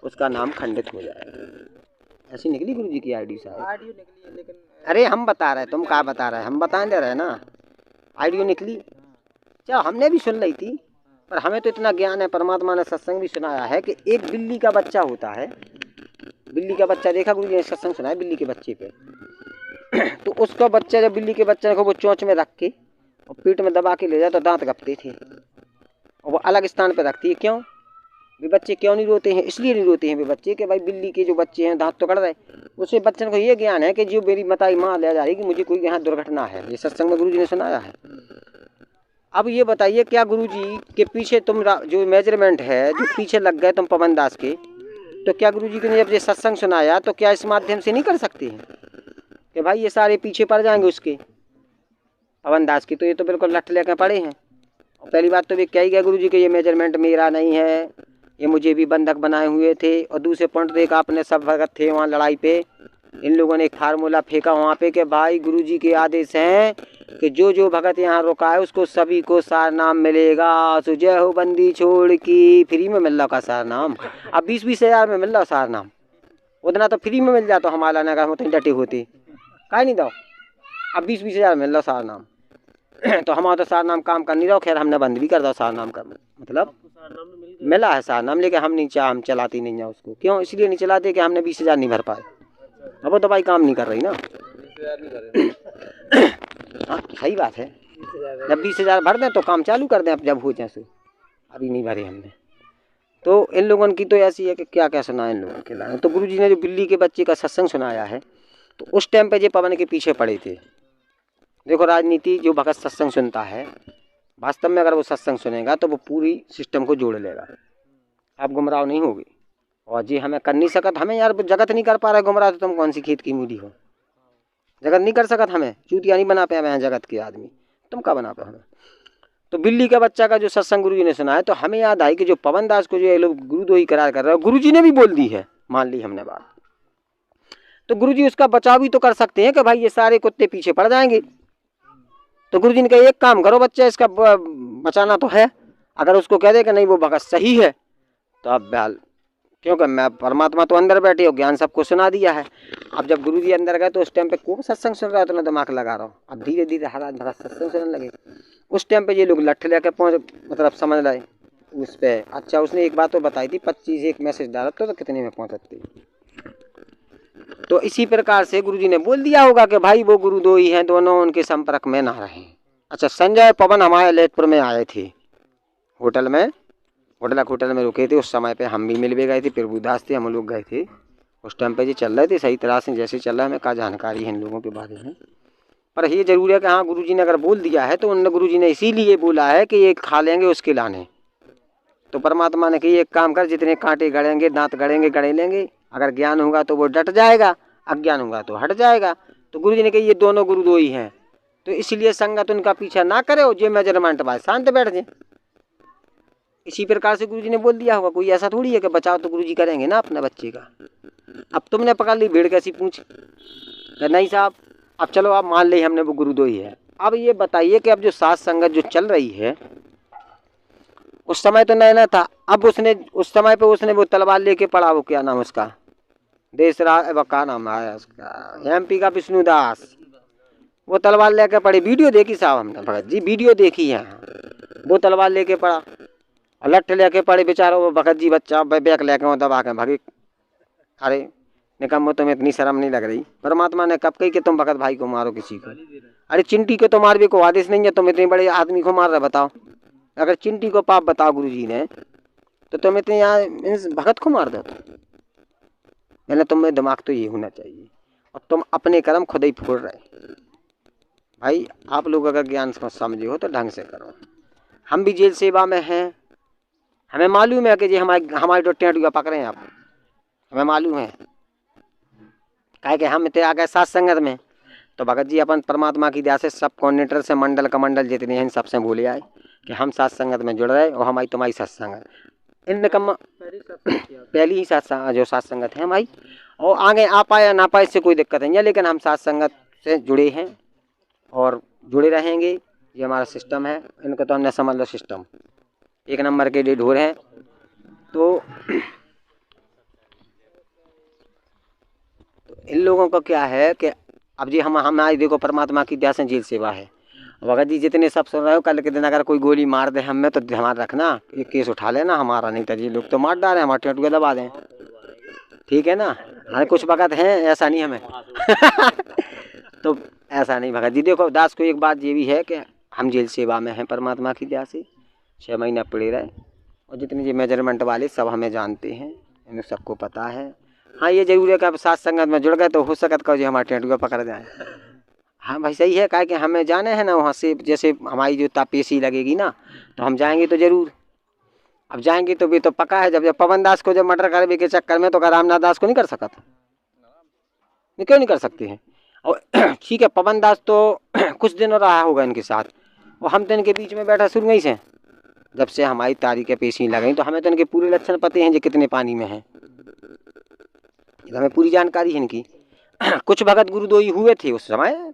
उसका नाम खंडित हो जाएगा। ऐसी निकली गुरु जी की ऑडियो साहब। ऑडियो निकली है, लेकिन अरे हम बता रहे, तुम क्या बता रहे, हम बता दे रहे ना। ऑडियो निकली, चलो हमने भी सुन ली थी, पर हमें तो इतना ज्ञान है, परमात्मा ने सत्संग भी सुनाया है कि एक बिल्ली का बच्चा होता है। बिल्ली का बच्चा देखा गुरु जी ने सत्संग सुनाया बिल्ली के बच्चे पे। तो उसका बच्चा जब बिल्ली के बच्चे को वो चोंच में रख के और पेट में दबा के ले जाए तो दांत गपते थे, और वो अलग स्थान पे रखती है। क्यों? वे बच्चे क्यों नहीं रोते हैं? इसलिए नहीं रोते हैं वे बच्चे कि भाई बिल्ली के जो बच्चे हैं दांत तो कट रहे। उससे बच्चन को ये ज्ञान है कि जो मेरी मताई माँ ले जा रही कि मुझे कोई यहाँ दुर्घटना है। ये सत्संग में गुरु जी ने सुनाया है। अब ये बताइए, क्या गुरु जी के पीछे तुम जो मेजरमेंट है जो पीछे लग गए तुम पवन दास के, तो क्या गुरु जी ने जब ये सत्संग सुनाया तो क्या इस माध्यम से नहीं कर सकते हैं कि भाई ये सारे पीछे पड़ जाएंगे उसके पवन दास की? तो ये तो बिल्कुल लठ लेकर पड़े हैं। और पहली बात तो वे कह ही गया गुरु जी के ये मेजरमेंट मेरा नहीं है, ये मुझे भी बंधक बनाए हुए थे। और दूसरे पॉइंट देख, आपने सब भगत थे वहाँ लड़ाई पे, इन लोगों ने एक फार्मूला फेंका वहाँ पे कि भाई गुरु जी के आदेश हैं कि जो जो भगत यहाँ रुका है उसको सभी को सार नाम मिलेगा। सो जय हो बंदी छोड़ की, फ्री में मिल रहा का सार नाम। अब 20-20 हज़ार में मिल रहा सार नाम, उतना तो फ्री में मिल जाता हमारा ना, अगर हम डटे होते का नहीं दो। अब 20-20 हज़ार मिल रहा सार नाम। तो हमारा तो सार नाम काम कर नहीं रहा। खैर हमने बंद भी कर दो सार नाम का, मतलब मिला है सार नाम, लेकिन हम चलाते नहीं है उसको। क्यों? इसलिए नहीं चलाते कि हमने 20 हज़ार नहीं भर पाए। अब वो तो भाई काम नहीं कर रही ना। हाँ सही बात है, जब 20 हज़ार भर दें तो काम चालू कर दें, अब जब हो जाए सो। अभी नहीं भरे हमने। तो इन लोगों की तो ऐसी है कि क्या क्या सुना इन लोगों के लाने। तो गुरु जी ने जो बिल्ली के बच्चे का सत्संग सुनाया है, तो उस टाइम पे ये पवन के पीछे पड़े थे। देखो राजनीति, जो भगत सत्संग सुनता है वास्तव में अगर वो सत्संग सुनेगा तो वो पूरी सिस्टम को जोड़ लेगा, आप गुमराह नहीं होगी। और जी हमें कर नहीं सकत, हमें यार जगत नहीं कर पा रहे गुमराह, तो तुम कौन सी खेत की मूली हो? जगत नहीं कर सकत, हमें चूतिया नहीं बना पाए हैं जगत के आदमी, तुम क्या बना पाए हमें? तो बिल्ली का बच्चा का जो सत्संग गुरु जी ने सुना है, तो हमें याद आई कि जो पवन दास को जो ये लोग गुरुदोही करार कर रहे हो, गुरु जी ने भी बोल दी है, मान ली हमने बात। तो गुरु जी उसका बचाव भी तो कर सकते हैं कि भाई ये सारे कुत्ते पीछे पड़ जाएंगे। तो गुरु जी ने कहा एक काम करो बच्चा, इसका बचाना तो है। अगर उसको कह दे कि नहीं वो भगत सही है, तो अब बहल, क्योंकि मैं परमात्मा तो अंदर बैठे हो, ज्ञान सबको सुना दिया है। अब जब गुरु जी अंदर गए तो उस टाइम पे खूब सत्संग सुन रहा है, तो मैं दिमाग लगा रहा हूँ। अब धीरे धीरे हर आज भगत सत्संग सुनने लगे। उस टाइम पे ये लोग लठ लेके पहुँच, मतलब समझ रहे उस पर। अच्छा उसने एक बात तो बताई थी, 25 एक मैसेज डाला तो कितने में पहुँचती। तो इसी प्रकार से गुरु जी ने बोल दिया होगा कि भाई वो गुरुदोही हैं दोनों, उनके संपर्क में ना रहें। अच्छा संजय पवन हमारे ललितपुर में आए थे, होटल में रुके थे। उस समय पे हम भी मिल भी गए थे, प्रभुदास थे, हम लोग गए थे। उस टाइम पे ये चल रहे थे सही तरह से, जैसे चल रहा है, हमें क्या जानकारी है इन लोगों के बारे में। पर ये जरूर है कि हाँ गुरु जी ने अगर बोल दिया है तो उन गुरु जी ने इसीलिए बोला है कि ये खा लेंगे उसके लाने। तो परमात्मा ने कही एक काम कर, जितने कांटे गड़ेंगे दांत गड़ेंगे गड़े लेंगे, अगर ज्ञान होगा तो वो डट जाएगा, अज्ञान होगा तो हट जाएगा। तो गुरु जी ने कही ये दोनों गुरुदोही हैं, तो इसलिए संगत उनका पीछा ना करे और जो मेजरमेंट बाय शांत बैठ जाए। इसी प्रकार से गुरु जी ने बोल दिया होगा। कोई ऐसा थोड़ी है कि बचाव तो गुरु जी करेंगे ना अपने बच्चे का। अब तुमने पकड़ ली भीड़ कैसी पूछ, नहीं साहब अब चलो आप मान ली हमने वो गुरुदोही है। अब ये बताइए कि अब जो सात संगत जो चल रही है, उस समय तो नया था। अब उसने उस समय पे उसने वो तलवार लेके पड़ा, वो क्या नाम उसका, देशराज का नाम है उसका, MP का विष्णुदास, वो तलवार लेके पड़े। वीडियो देखी साहब हमने, भगत जी वीडियो देखी है। वो तलवार लेके पड़ा, लठ लेके पड़े बेचारा वो भगत जी बच्चा, बैग लेके वो दबा के भागे। अरे निकम्मो तुम्हें इतनी शर्म नहीं लग रही? परमात्मा ने कब कही कि तुम भगत भाई को मारो किसी को? अरे चिंटी को तो मार भी को आदेश नहीं है, तुम इतने बड़े आदमी को मार रहे बताओ। अगर चिंटी को पाप बताओ गुरु जी ने, तो तुम इतने यहाँ भगत को मार दो। मैंने तुम्हें दिमाग तो ये होना चाहिए, और तुम अपने कर्म खुद ही फोड़ रहे। भाई आप लोग अगर ज्ञान समझे हो तो ढंग से करो। हम भी जेल सेवा में हैं, हमें मालूम है कि जी हमारी डोटियाँ पकड़े हैं आप, हमें मालूम है काहे कि हम इतने आ गए सात संगत में। तो भगत जी अपन परमात्मा की दया से सब कोऑर्डिनेटर से मंडल कमंडल जितने हैं इन सबसे बोले आए कि हम सात संगत में जुड़ रहे, और हमारी तुम्हारी सत्संग है। इन निकम्मा पहली ही जो सात संगत है हमारी, और आगे आ पाए या ना पाए इससे कोई दिक्कत नहीं है, लेकिन हम साथ संगत से जुड़े हैं और जुड़े रहेंगे। ये हमारा सिस्टम है, इनको तो हमने समझ लो सिस्टम एक नंबर के लिए ढोर हैं। तो इन लोगों का क्या है कि अब जी हम आज देखो परमात्मा की दया से जेल सेवा है। भगत जी जितने सब सुन रहे हो, कल के दिन अगर कोई गोली मार दे हमें तो हमारा रखना, ये केस उठा लेना हमारा, नहीं तो जी लोग तो मार डाले, हमारे टेंटुए दबा दें, ठीक है ना। हमारे कुछ भगत हैं, ऐसा नहीं हमें तो ऐसा नहीं भगत जी। देखो दास को एक बात ये भी है कि हम जेल सेवा में हैं परमात्मा की दया से, 6 महीना पड़े रहे, और जितने ये मेजरमेंट वाले सब हमें जानते हैं, इन्हें सबको पता है। हाँ ये जरूर है कि अब साथ संगत में जुड़ गए तो हो सकता है जी हमारे टेंटुए पकड़ जाए। हाँ भाई सही है, काहे कि हमें जाने हैं ना वहाँ से, जैसे हमारी जो तापेशी लगेगी ना तो हम जाएंगे तो जरूर। अब जाएंगे तो भी तो पक्का है, जब पवन दास को जब मर्डर करने के चक्कर में तो रामनाथ दास को नहीं कर सका था, क्यों नहीं कर सकते हैं। और ठीक है पवन दास तो कुछ दिन रहा होगा इनके साथ, और हम तो इनके बीच में बैठा शुरू में से, जब से हमारी तारीखें पेशी लगाई तो हमें तो इनके पूरे लक्षण पते हैं जो कितने पानी में हैं, हमें पूरी जानकारी है इनकी। कुछ भगत गुरुदोई हुए थे उस समय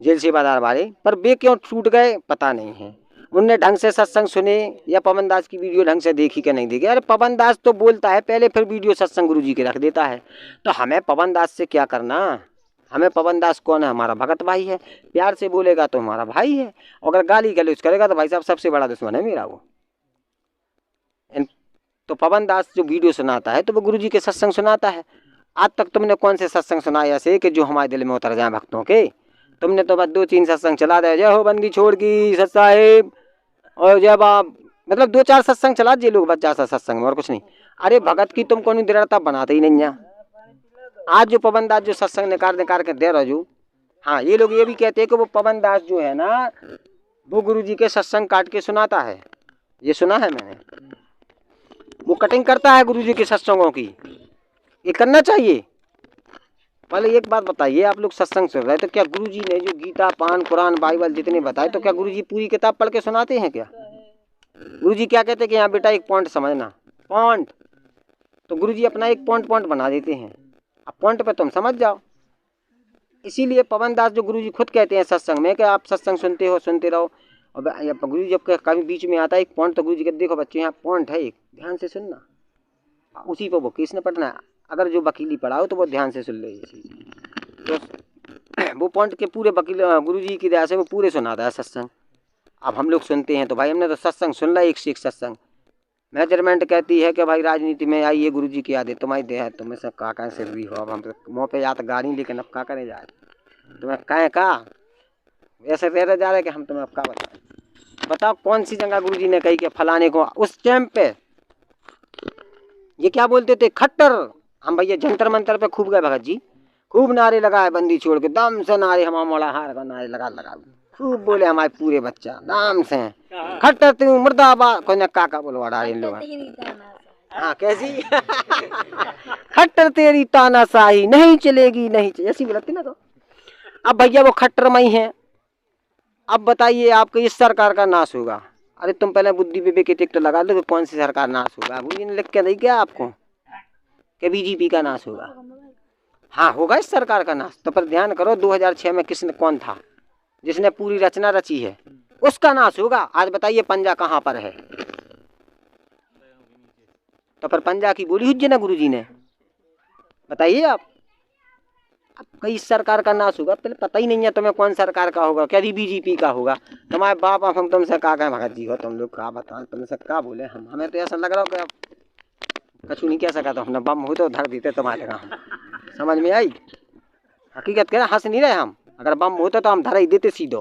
जेल सेवादार वाले, पर वे क्यों छूट गए पता नहीं है। उनने ढंग से सत्संग सुने या पवन दास की वीडियो ढंग से देखी कि नहीं देखी। अरे पवन दास तो बोलता है पहले, फिर वीडियो सत्संग गुरु जी के रख देता है, तो हमें पवन दास से क्या करना। हमें पवन दास कौन है, हमारा भगत भाई है, प्यार से बोलेगा तो हमारा भाई है, अगर गाली गलौज करेगा तो भाई साहब सबसे बड़ा दुश्मन है मेरा वो। तो पवन दास जो वीडियो सुनाता है तो वो गुरु जी के सत्संग सुनाता है। आज तक तुमने कौन से सत्संग सुनाए ऐसे कि जो हमारे दिल में उतर जाए भक्तों के। तुमने तो बस 2-3 सत्संग चला दे, जय हो बंदी छोड़ की सत साहिब, और जब आप मतलब 2-4 सत्संग चला दिए लोग बस जा सत्संग में, और कुछ नहीं। अरे भगत की तुम कौन दृढ़ता बनाते ही नहीं है। आज जो पवन दास जो सत्संग निकाल के दे रहा जो, हाँ ये लोग ये भी कहते हैं कि वो पवन दास जो है ना वो गुरु जी के सत्संग काट के सुनाता है, ये सुना है मैंने, वो कटिंग करता है गुरु जी के सत्संगों की। ये करना चाहिए। पहले एक बात बताइए, आप लोग सत्संग सुन रहे तो क्या गुरुजी ने जो गीता पान कुरान बाइबल जितने बताए तो क्या गुरुजी पूरी किताब पढ़ के सुनाते हैं क्या। गुरुजी क्या कहते हैं कि यहाँ बेटा एक पॉइंट समझना, पॉइंट, तो गुरुजी अपना एक पॉइंट बना देते हैं, अब पॉइंट पे तुम समझ जाओ। इसीलिए पवन दास जो गुरुजी खुद कहते हैं सत्संग में कि आप सत्संग सुनते हो सुनते रहो, और गुरुजी जब कभी बीच में आता है एक पॉइंट तो गुरुजी कहते देखो बच्चे यहाँ पॉइंट है एक, ध्यान से सुनना, उसी पर वो केस न पढ़ना है। अगर जो वकीली पढ़ाओ तो वो ध्यान से सुन ले, तो वो पॉइंट के पूरे वकील गुरुजी की दया से वो पूरे सुनाता है सत्संग। अब हम लोग सुनते हैं तो भाई हमने तो सत्संग सुन ला, एक से एक सत्संग। मेजरमेंट कहती है कि भाई राजनीति में आइए गुरुजी की यादें तुम्हारी दे है, तुम्हें सब का से भी हो। अब हम तो मुँह पे या तो गाड़ी, लेकिन अब का करे जाए, तुम्हें कहें का ऐसे रह जा रहे कि हम तुम्हें अब का बताओ कौन सी जगह गुरुजी ने कही कि फलाने को उस टाइम पे ये क्या बोलते थे खट्टर। हम भैया जंतर मंतर पे खूब गए भगत जी, खूब नारे लगाए, बंदी छोड़ के दम से नारे, हम मोड़ा हार का नारे लगा खूब बोले हमारे पूरे बच्चा दम से खट्टर तू मुर्दाबाद, कोई न काका बोलवा रहे इन लोग। हाँ कैसी खट्टर तेरी तानाशाही नहीं चलेगी, नहीं चलेगी, ऐसी बोलती ना। तो अब भैया वो खट्टर मई है, अब बताइए आपको इस सरकार का नाश होगा। अरे तुम पहले बुद्धि विवेक की टिकट लगा दो, कौन सी सरकार नाश होगा। गुरु जी ने लिख के नहीं किया आपको कि बीजेपी का नाश होगा। हाँ होगा इस सरकार का नाश, तो पर ध्यान करो 2006 में किसने कौन था जिसने पूरी रचना रची है, उसका नाश होगा। आज बताइए पंजा कहाँ पर है, तो पर पंजा की बोली हुई ना गुरु जी ने, बताइए आप। अब कई सरकार का नाश होगा, पहले पता ही नहीं है तुम्हें कौन सरकार का होगा, क्या बीजेपी का होगा। तुम्हारे बाप हम तुमसे कहा कहें भगत जी हो, तुम लोग कहा बताओ तुमसे क्या बोले। हम हमें तो ऐसा लग रहा हो कि कछु नहीं कह सका, तो हमने बम हो तो धर देते तुम्हारे काम, समझ में आई। हकीकत कह हंस नहीं रहे हम, अगर बम होता तो हम धर ही देते सीधो।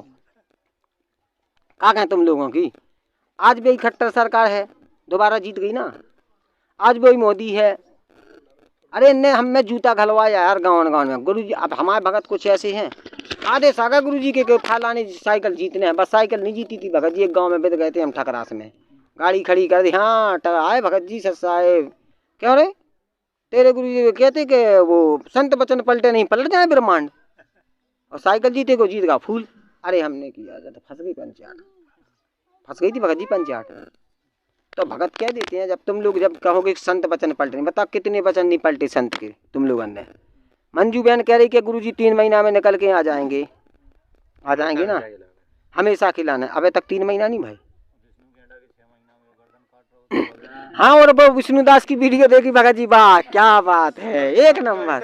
क्या कहें तुम लोगों की, आज भी खट्टर सरकार है, दोबारा जीत गई ना, आज भी मोदी है। अरे इनने हमें जूता घलवाया यार गाँव में गुरु जी। अब हमारे भगत कुछ ऐसे हैं, आदेश आ गया गुरु जी के फलाने साइकिल जीतने हैं, बस साइकिल नहीं जीती थी भगत जी, एक गाँव में बिद गए थे हम ठकरास में, गाड़ी खड़ी कर दी, हाँ आए भगत जी सत साहेब, क्यों रे तेरे गुरु जी कहते कि वो संत बचन पलटे नहीं पलट जाए ब्रह्मांड, और साइकिल जीते को जीत गा फूल। अरे हमने किया तो फंस गई पंचायत, फंस गई थी भगत जी पंचायत। तो भगत कह देते हैं। जब तुम लोग जब कहोगे संत वचन पलटे, बताओ कितने वचन नहीं पलटे संत के तुम लोगों ने। मंजू बहन कह रही कि गुरुजी 3 महीना में निकल के आ जाएंगे ना, हमेशा खिलाना। अबे तक 3 महीना नहीं भाई। हाँ, और वो विष्णुदास की वीडियो देखी भगत जी, वाह क्या बात है, एक नंबर।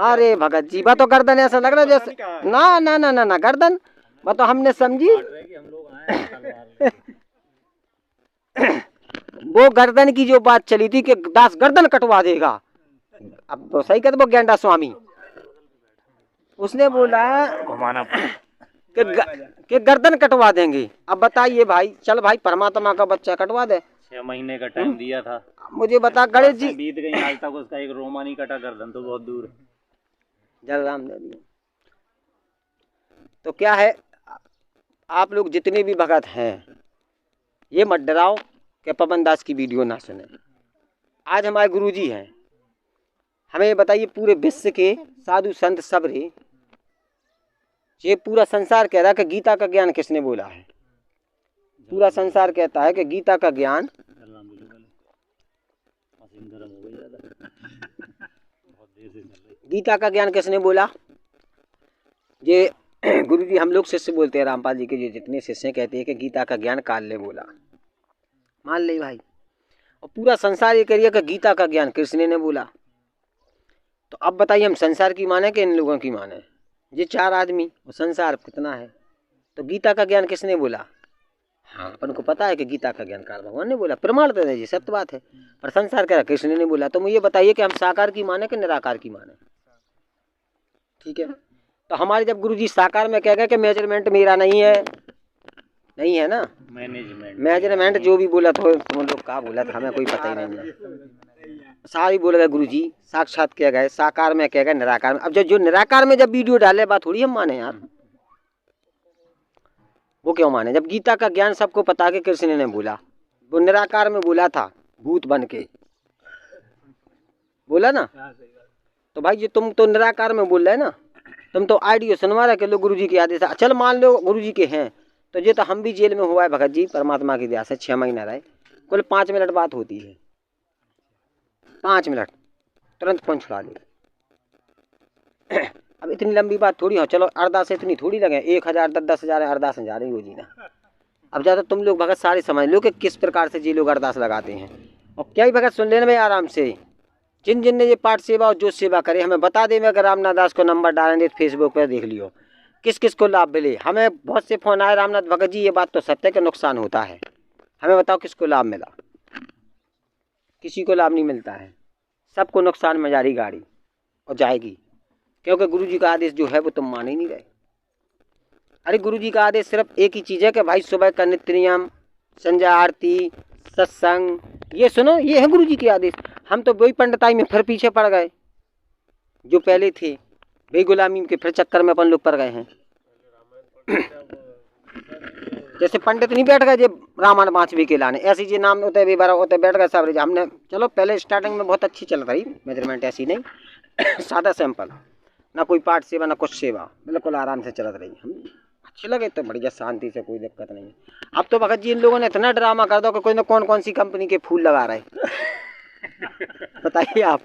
अरे भगत जी वह तो गर्दन ऐसा लग रहा है जैसे, ना ना ना ना ना गर्दन वह तो हमने समझी वो गर्दन की जो बात चली थी कि दास गर्दन कटवा देगा। अब तो सही कहते वो गेंडा स्वामी उसने बोला कि गर्दन कटवा देंगे। अब बताइए भाई, चल भाई परमात्मा का बच्चा कटवा दे। 6 महीने का टाइम दिया था, मुझे बता गणेश जी बीत गई, आज तक उसका एक रोमा नहीं कटा, गर्दन तो बहुत दूर है। जलराम ने दिया। तो क्या है, आप लोग जितने भी भगत हैं ये मत डराओ कि पवन दास की वीडियो ना सुने। आज हमारे गुरुजी हैं, हमें ये बताइए पूरे विश्व के साधु संत सब रे, ये पूरा संसार कह रहा है कि गीता का ज्ञान किसने बोला है। पूरा संसार कहता है कि गीता का ज्ञान किसने बोला। ये गुरुजी हम लोग शिष्य बोलते हैं, रामपाल जी के जो जितने शिष्य कहते हैं कि गीता का ज्ञान काल ने बोला। मान ले भाई, और पूरा संसार ये करिए कि गीता का ज्ञान कृष्ण ने बोला। तो अब बताइए हम संसार की माने कि इन लोगों की माने। ये 4 आदमी और संसार कितना है, तो गीता का ज्ञान किसने बोला। हाँ अपन को पता है कि गीता का ज्ञान काल भगवान ने बोला, प्रमाण तो है, सत्य बात है, पर संसार कह रहा कृष्ण ने बोला। तो मुझे बताइए कि हम साकार की माने कि निराकार की माने। ठीक है, तो हमारे जब गुरुजी साकार में कह गए कि मेजरमेंट मेरा नहीं है ना, मेजरमेंट जो भी बोला तो तुम लोग का बोला था, हमें कोई पता ही नहीं है। सारी बोल गए गुरुजी, साक्षात कह गए, साकार में कह गए, निराकार में। अब जो निराकार में जब वीडियो डाले बात थोड़ी हम माने यार, वो क्यों माने जब गीता का ज्ञान सबको पता कि कृष्ण ने बोला। वो निराकार में बोला था, भूत बन के बोला ना। तो भाई ये तुम तो निराकार में बोल रहे ना, तुम तो ऑडियो सुनवा रहे कि लो गुरुजी के आदेश। चल मान लो गुरुजी के हैं, तो ये तो हम भी जेल में हुआ है भगत जी, परमात्मा की दया से 6 महीना रहे। कुल 5 मिनट बात होती है, 5 मिनट तुरंत फोन छुड़ा दे। अब इतनी लंबी बात थोड़ी हो, चलो अरदास इतनी थोड़ी लगे, 1000 10,000 अरदास जा रही हो जी ना। अब ज़्यादा तुम लोग भगत सारे समझ लो कि किस प्रकार से जी लोग अरदास लगाते हैं। और क्या ही भगत सुन लेना भाई आराम से, जिन ने ये पाठ सेवा और जो सेवा करे हमें बता दे। मैं अगर रामनाथ दास को नंबर डालेंगे फेसबुक पर देख लियो किस किस को लाभ मिले। हमें बहुत से फोन आए, रामनाथ भगत जी ये बात तो सत्य है कि नुकसान होता है, हमें बताओ किसको लाभ मिला। किसी को लाभ नहीं मिलता है, सबको नुकसान में जा रही गाड़ी और जाएगी, क्योंकि गुरुजी का आदेश जो है वो तुम मान ही नहीं रहे। अरे गुरुजी का आदेश सिर्फ एक ही चीज़ है कि भाई सुबह का नित्य नियम, संध्या आरती, सत्संग, ये सुनो, ये है गुरुजी के आदेश। हम तो वही पंडिताई में फिर पीछे पड़ गए जो पहले थे, वही गुलामी के फिर चक्कर में अपन लोग पड़ गए हैं। जैसे पंडित नहीं बैठ गए जब रामायण 5वीं के लाने, ऐसी जी नाम होते भी बारह होते बैठ गए सब। हमने चलो पहले स्टार्टिंग में बहुत अच्छी चल रही मेजरमेंट, ऐसी नहीं सादा सिंपल, ना कोई पाठ सेवा ना कुछ सेवा, बिल्कुल आराम से चलत रही। हम अच्छे लगे तो बढ़िया, शांति से, कोई दिक्कत नहीं है। अब तो भगत जी इन लोगों ने इतना ड्रामा कर दो कि कोई ना कौन सी कंपनी के फूल लगा रहे बताइए आप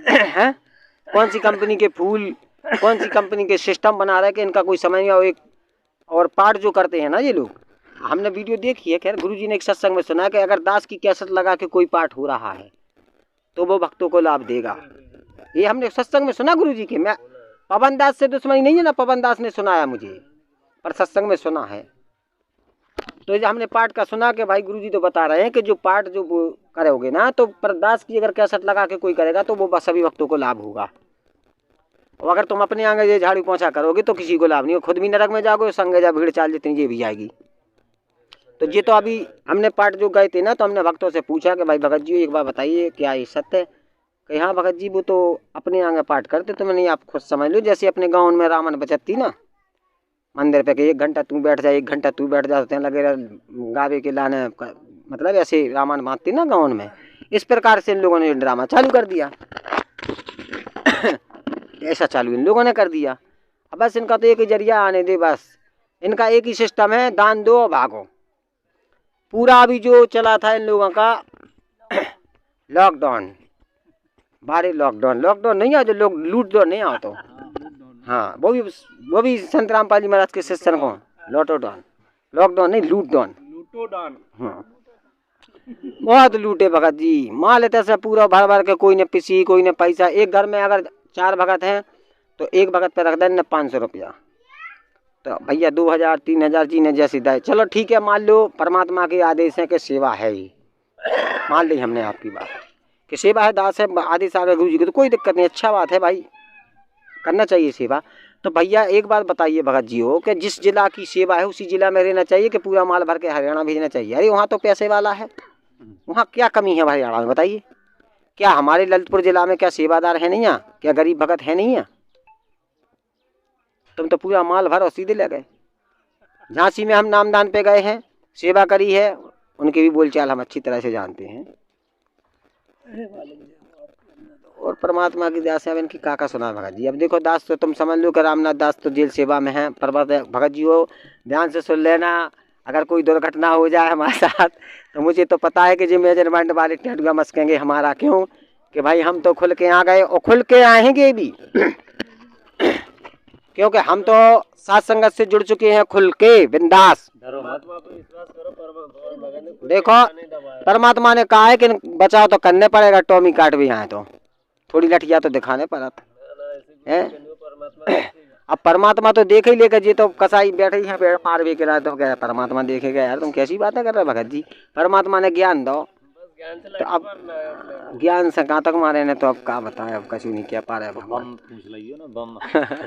हैं, कौन सी कंपनी के फूल, कौन सी कंपनी के सिस्टम बना रहे कि इनका कोई समझ नहीं। एक और पाठ जो करते हैं ना ये लोग, हमने वीडियो देखी है, खैर गुरुजी ने एक सत्संग में सुना कि अगर दास की कैसेट लगा के कोई पाठ हो रहा है तो वो भक्तों को लाभ देगा। ये हमने सत्संग में सुना गुरुजी के। मैं पवन दास से दुश्मनी नहीं है ना, पवन दास ने सुनाया मुझे, पर सत्संग में सुना है। तो ये हमने पाठ का सुना कि भाई गुरुजी तो बता रहे हैं कि जो पाठ जो करोगे ना, तो पर दास की अगर कैसेट लगा के कोई करेगा तो वो सभी भक्तों को लाभ होगा। और अगर तुम अपने आगे ये झाड़ू पोंछा करोगे तो किसी को लाभ नहीं हो, खुद भी नरक में जाओगे, संग जा भीड़ चाल जितनी ये भी जाएगी। तो ये तो अभी हमने पाठ जो गए थे ना, तो हमने भक्तों से पूछा कि भाई भगत जी एक बार बताइए क्या ये सत्य है। कि हाँ भगत जी वो तो अपने आगे पाठ करते, तो मैंने आप खुद समझ लो। जैसे अपने गाँव में रावण बचती ना मंदिर पे, कि 1 घंटा तू बैठ जा, 1 घंटा तू बैठ जा, लगे गावे के लाने, मतलब ऐसे रामायण बांधती ना गाँव में। इस प्रकार से इन लोगों ने ड्रामा चालू कर दिया ऐसा चालू इन लोगों ने कर दिया। अब बस इनका तो एक ही जरिया आने दे, बस इनका एक ही सिस्टम है, दान दो और भागो। पूरा अभी जो चला था इन लोगों का लॉकडाउन, बारे लॉकडाउन नहीं आ, जो लोग लूट दो नहीं आओ तो, हाँ वो भी संत रामपाल जी महाराज के शिष्य को लॉकडाउन नहीं लूटडाउन। हाँ बहुत लूटे भगत जी, माल लेते से पूरा भर भर के, कोई ने पिसी कोई ने पैसा। एक घर में अगर 4 भगत हैं तो एक भगत पे रख दें न 500 रुपया, तो भैया 2000 3000 जीने जैसी दे। चलो ठीक है, मान लो परमात्मा के आदेश है कि सेवा है ही, मान ली हमने आपकी बात कि सेवा है, दास है, आदेश आ गए गुरु जी के, तो कोई दिक्कत नहीं, अच्छा बात है भाई, करना चाहिए सेवा। तो भैया एक बात बताइए भगत जी हो कि जिस जिला की सेवा है उसी जिला में रहना चाहिए कि पूरा माल भर के हरियाणा भेजना चाहिए? अरे वहाँ तो पैसे वाला है, वहाँ क्या कमी है हरियाणा में बताइए? क्या हमारे ललितपुर जिला में क्या सेवादार है नहीं यहाँ? क्या गरीब भगत है नहीं यहाँ? तुम तो पूरा माल भर और सीधे ले गए। झांसी में हम नामदान पे गए हैं, सेवा करी है, उनके भी बोलचाल हम अच्छी तरह से जानते हैं। और परमात्मा की दया से अब इनकी काका सुना भगत जी। अब देखो दास, तो तुम समझ लो कि रामनाथ दास तो जेल सेवा में है। भगत जी हो ध्यान से सुन लेना, अगर कोई दुर्घटना हो जाए हमारे साथ तो मुझे तो पता है कि जो मेजरमेंट वाले टेटुआ मस्केंगे हमारा, क्यों कि भाई हम तो खुल के आ गए और खुल के आएंगे भी क्योंकि हम तो साथ संगत से जुड़ चुके हैं खुल के बिंदास। देखो परमात्मा ने कहा है कि बचाव तो करने पड़ेगा, टॉमी काट भी आए तो थोड़ी लठिया तो दिखाने पड़ा है। अब परमात्मा तो देख ही लेगा, ये तो कसाई बैठे ही हैं मार भी करा तो क्या परमात्मा देखेगा? यार तुम कैसी बातें कर रहे हो भगत जी, परमात्मा ने ज्ञान दो, तो अब ज्ञान से कहाँ तक मारे ने, तो अब क्या बताएं, अब कछु नहीं कह पा रहे भगवान।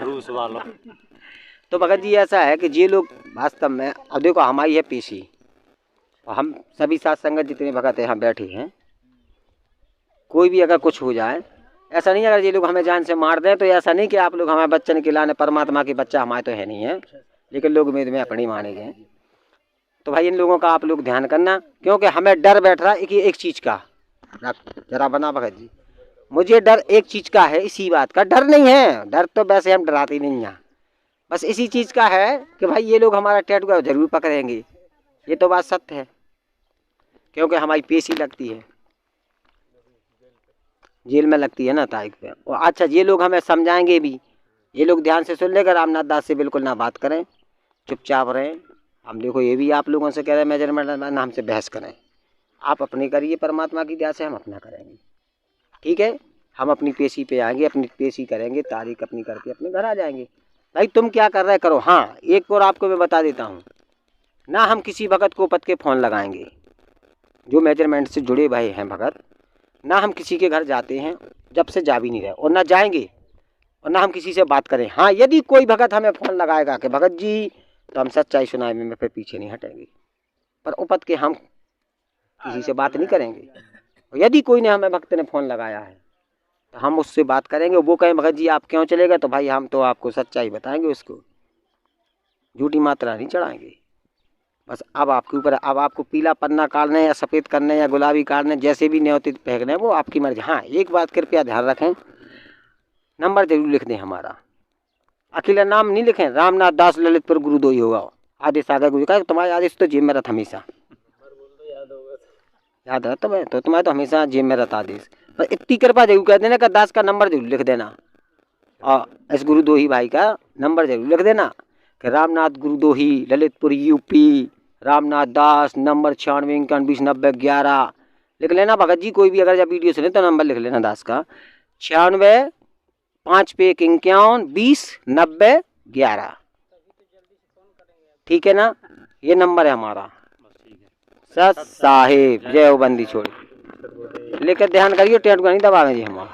रूस वालों तो भगत जी ऐसा है कि ये लोग वास्तव में, अब देखो हमारी है पेशी, और हम सभी साथ संगत जितने भगत हैं हम बैठे हैं, कोई भी अगर कुछ हो जाए, ऐसा नहीं अगर ये लोग हमें जान से मार दें तो ऐसा नहीं कि आप लोग हमें बच्चन खिलाने, परमात्मा के बच्चा हमारे तो है नहीं है, लेकिन लोग उम्मीद में अपनी माने गए। तो भाई इन लोगों का आप लोग ध्यान करना, क्योंकि हमें डर बैठ रहा है एक चीज़ का, जरा बना भगत जी, मुझे डर एक चीज़ का है, इसी बात का डर नहीं है, डर तो वैसे हम डराते नहीं यहाँ, बस इसी चीज़ का है कि भाई ये लोग हमारा टेटुआ जरूर पकड़ेंगे, ये तो बात सत्य है, क्योंकि हमारी पेशी लगती है, जेल में लगती है ना तारीख पे। और अच्छा ये लोग हमें समझाएंगे भी, ये लोग ध्यान से सुन लेकर रामनाथ दास से बिल्कुल ना बात करें, चुपचाप रहें। हम देखो ये भी आप लोगों से कह रहे हैं मेजरमेंट ना हमसे बहस करें, आप अपनी करिए, परमात्मा की दया से हम अपना करेंगे, ठीक है? हम अपनी पेशी पे आएंगे, अपनी पेशी करेंगे, तारीख अपनी करके अपने घर आ जाएंगे। भाई तुम क्या कर रहे करो। हाँ एक और आपको मैं बता देता हूँ ना, हम किसी भगत को पद के फ़ोन लगाएंगे जो मेजरमेंट से जुड़े भाई हैं भगत, ना हम किसी के घर जाते हैं, जब से जा भी नहीं रहे, और ना जाएंगे, और ना हम किसी से बात करें। हाँ यदि कोई भगत हमें फ़ोन लगाएगा कि भगत जी, तो हम सच्चाई सुनाए में फिर पीछे नहीं हटेंगे, पर उपद के हम किसी से बात नहीं करेंगे। और यदि कोई ने हमें भक्त ने फ़ोन लगाया है तो हम उससे बात करेंगे, वो कहें भगत जी आप क्यों चले गए, तो भाई हम तो आपको सच्चाई बताएंगे, उसको झूठी मात्रा नहीं चढ़ाएंगे। बस अब आपके ऊपर, अब आपको पीला पन्ना काटना या सफ़ेद करना या गुलाबी काटना, जैसे भी न्योतित फेंकना है वो आपकी मर्जी। हाँ एक बात कृपया ध्यान रखें, नंबर जरूर लिख दें हमारा, अकेला नाम नहीं लिखें, रामनाथ दास ललितपुर गुरुदोही होगा, आदेश आ गया गुरु का, तुम्हारे आदेश तो जेब में रहता हमेशा, याद है तुम्हें, तो तुम्हारे तो हमेशा जेब में रहता आदेश। पर इतनी कृपा जरूर कर देना कि दास का नंबर जरूर लिख देना, और इस गुरुदोही भाई का नंबर जरूर लिख देना कि रामनाथ गुरुदोही ललितपुर यूपी, रामनाथ दास, नंबर 96 लिख लेना भगत जी। कोई भी अगर जब वीडियो सुने तो नंबर लिख लेना दास का, 96 5 पे 51 20 90 11, ठीक है ना? ये नंबर है हमारा। सत साहेब जय हो बंदी छोड़, लेकर ध्यान करिए, टेंट को नहीं दबाएंगे जी हम।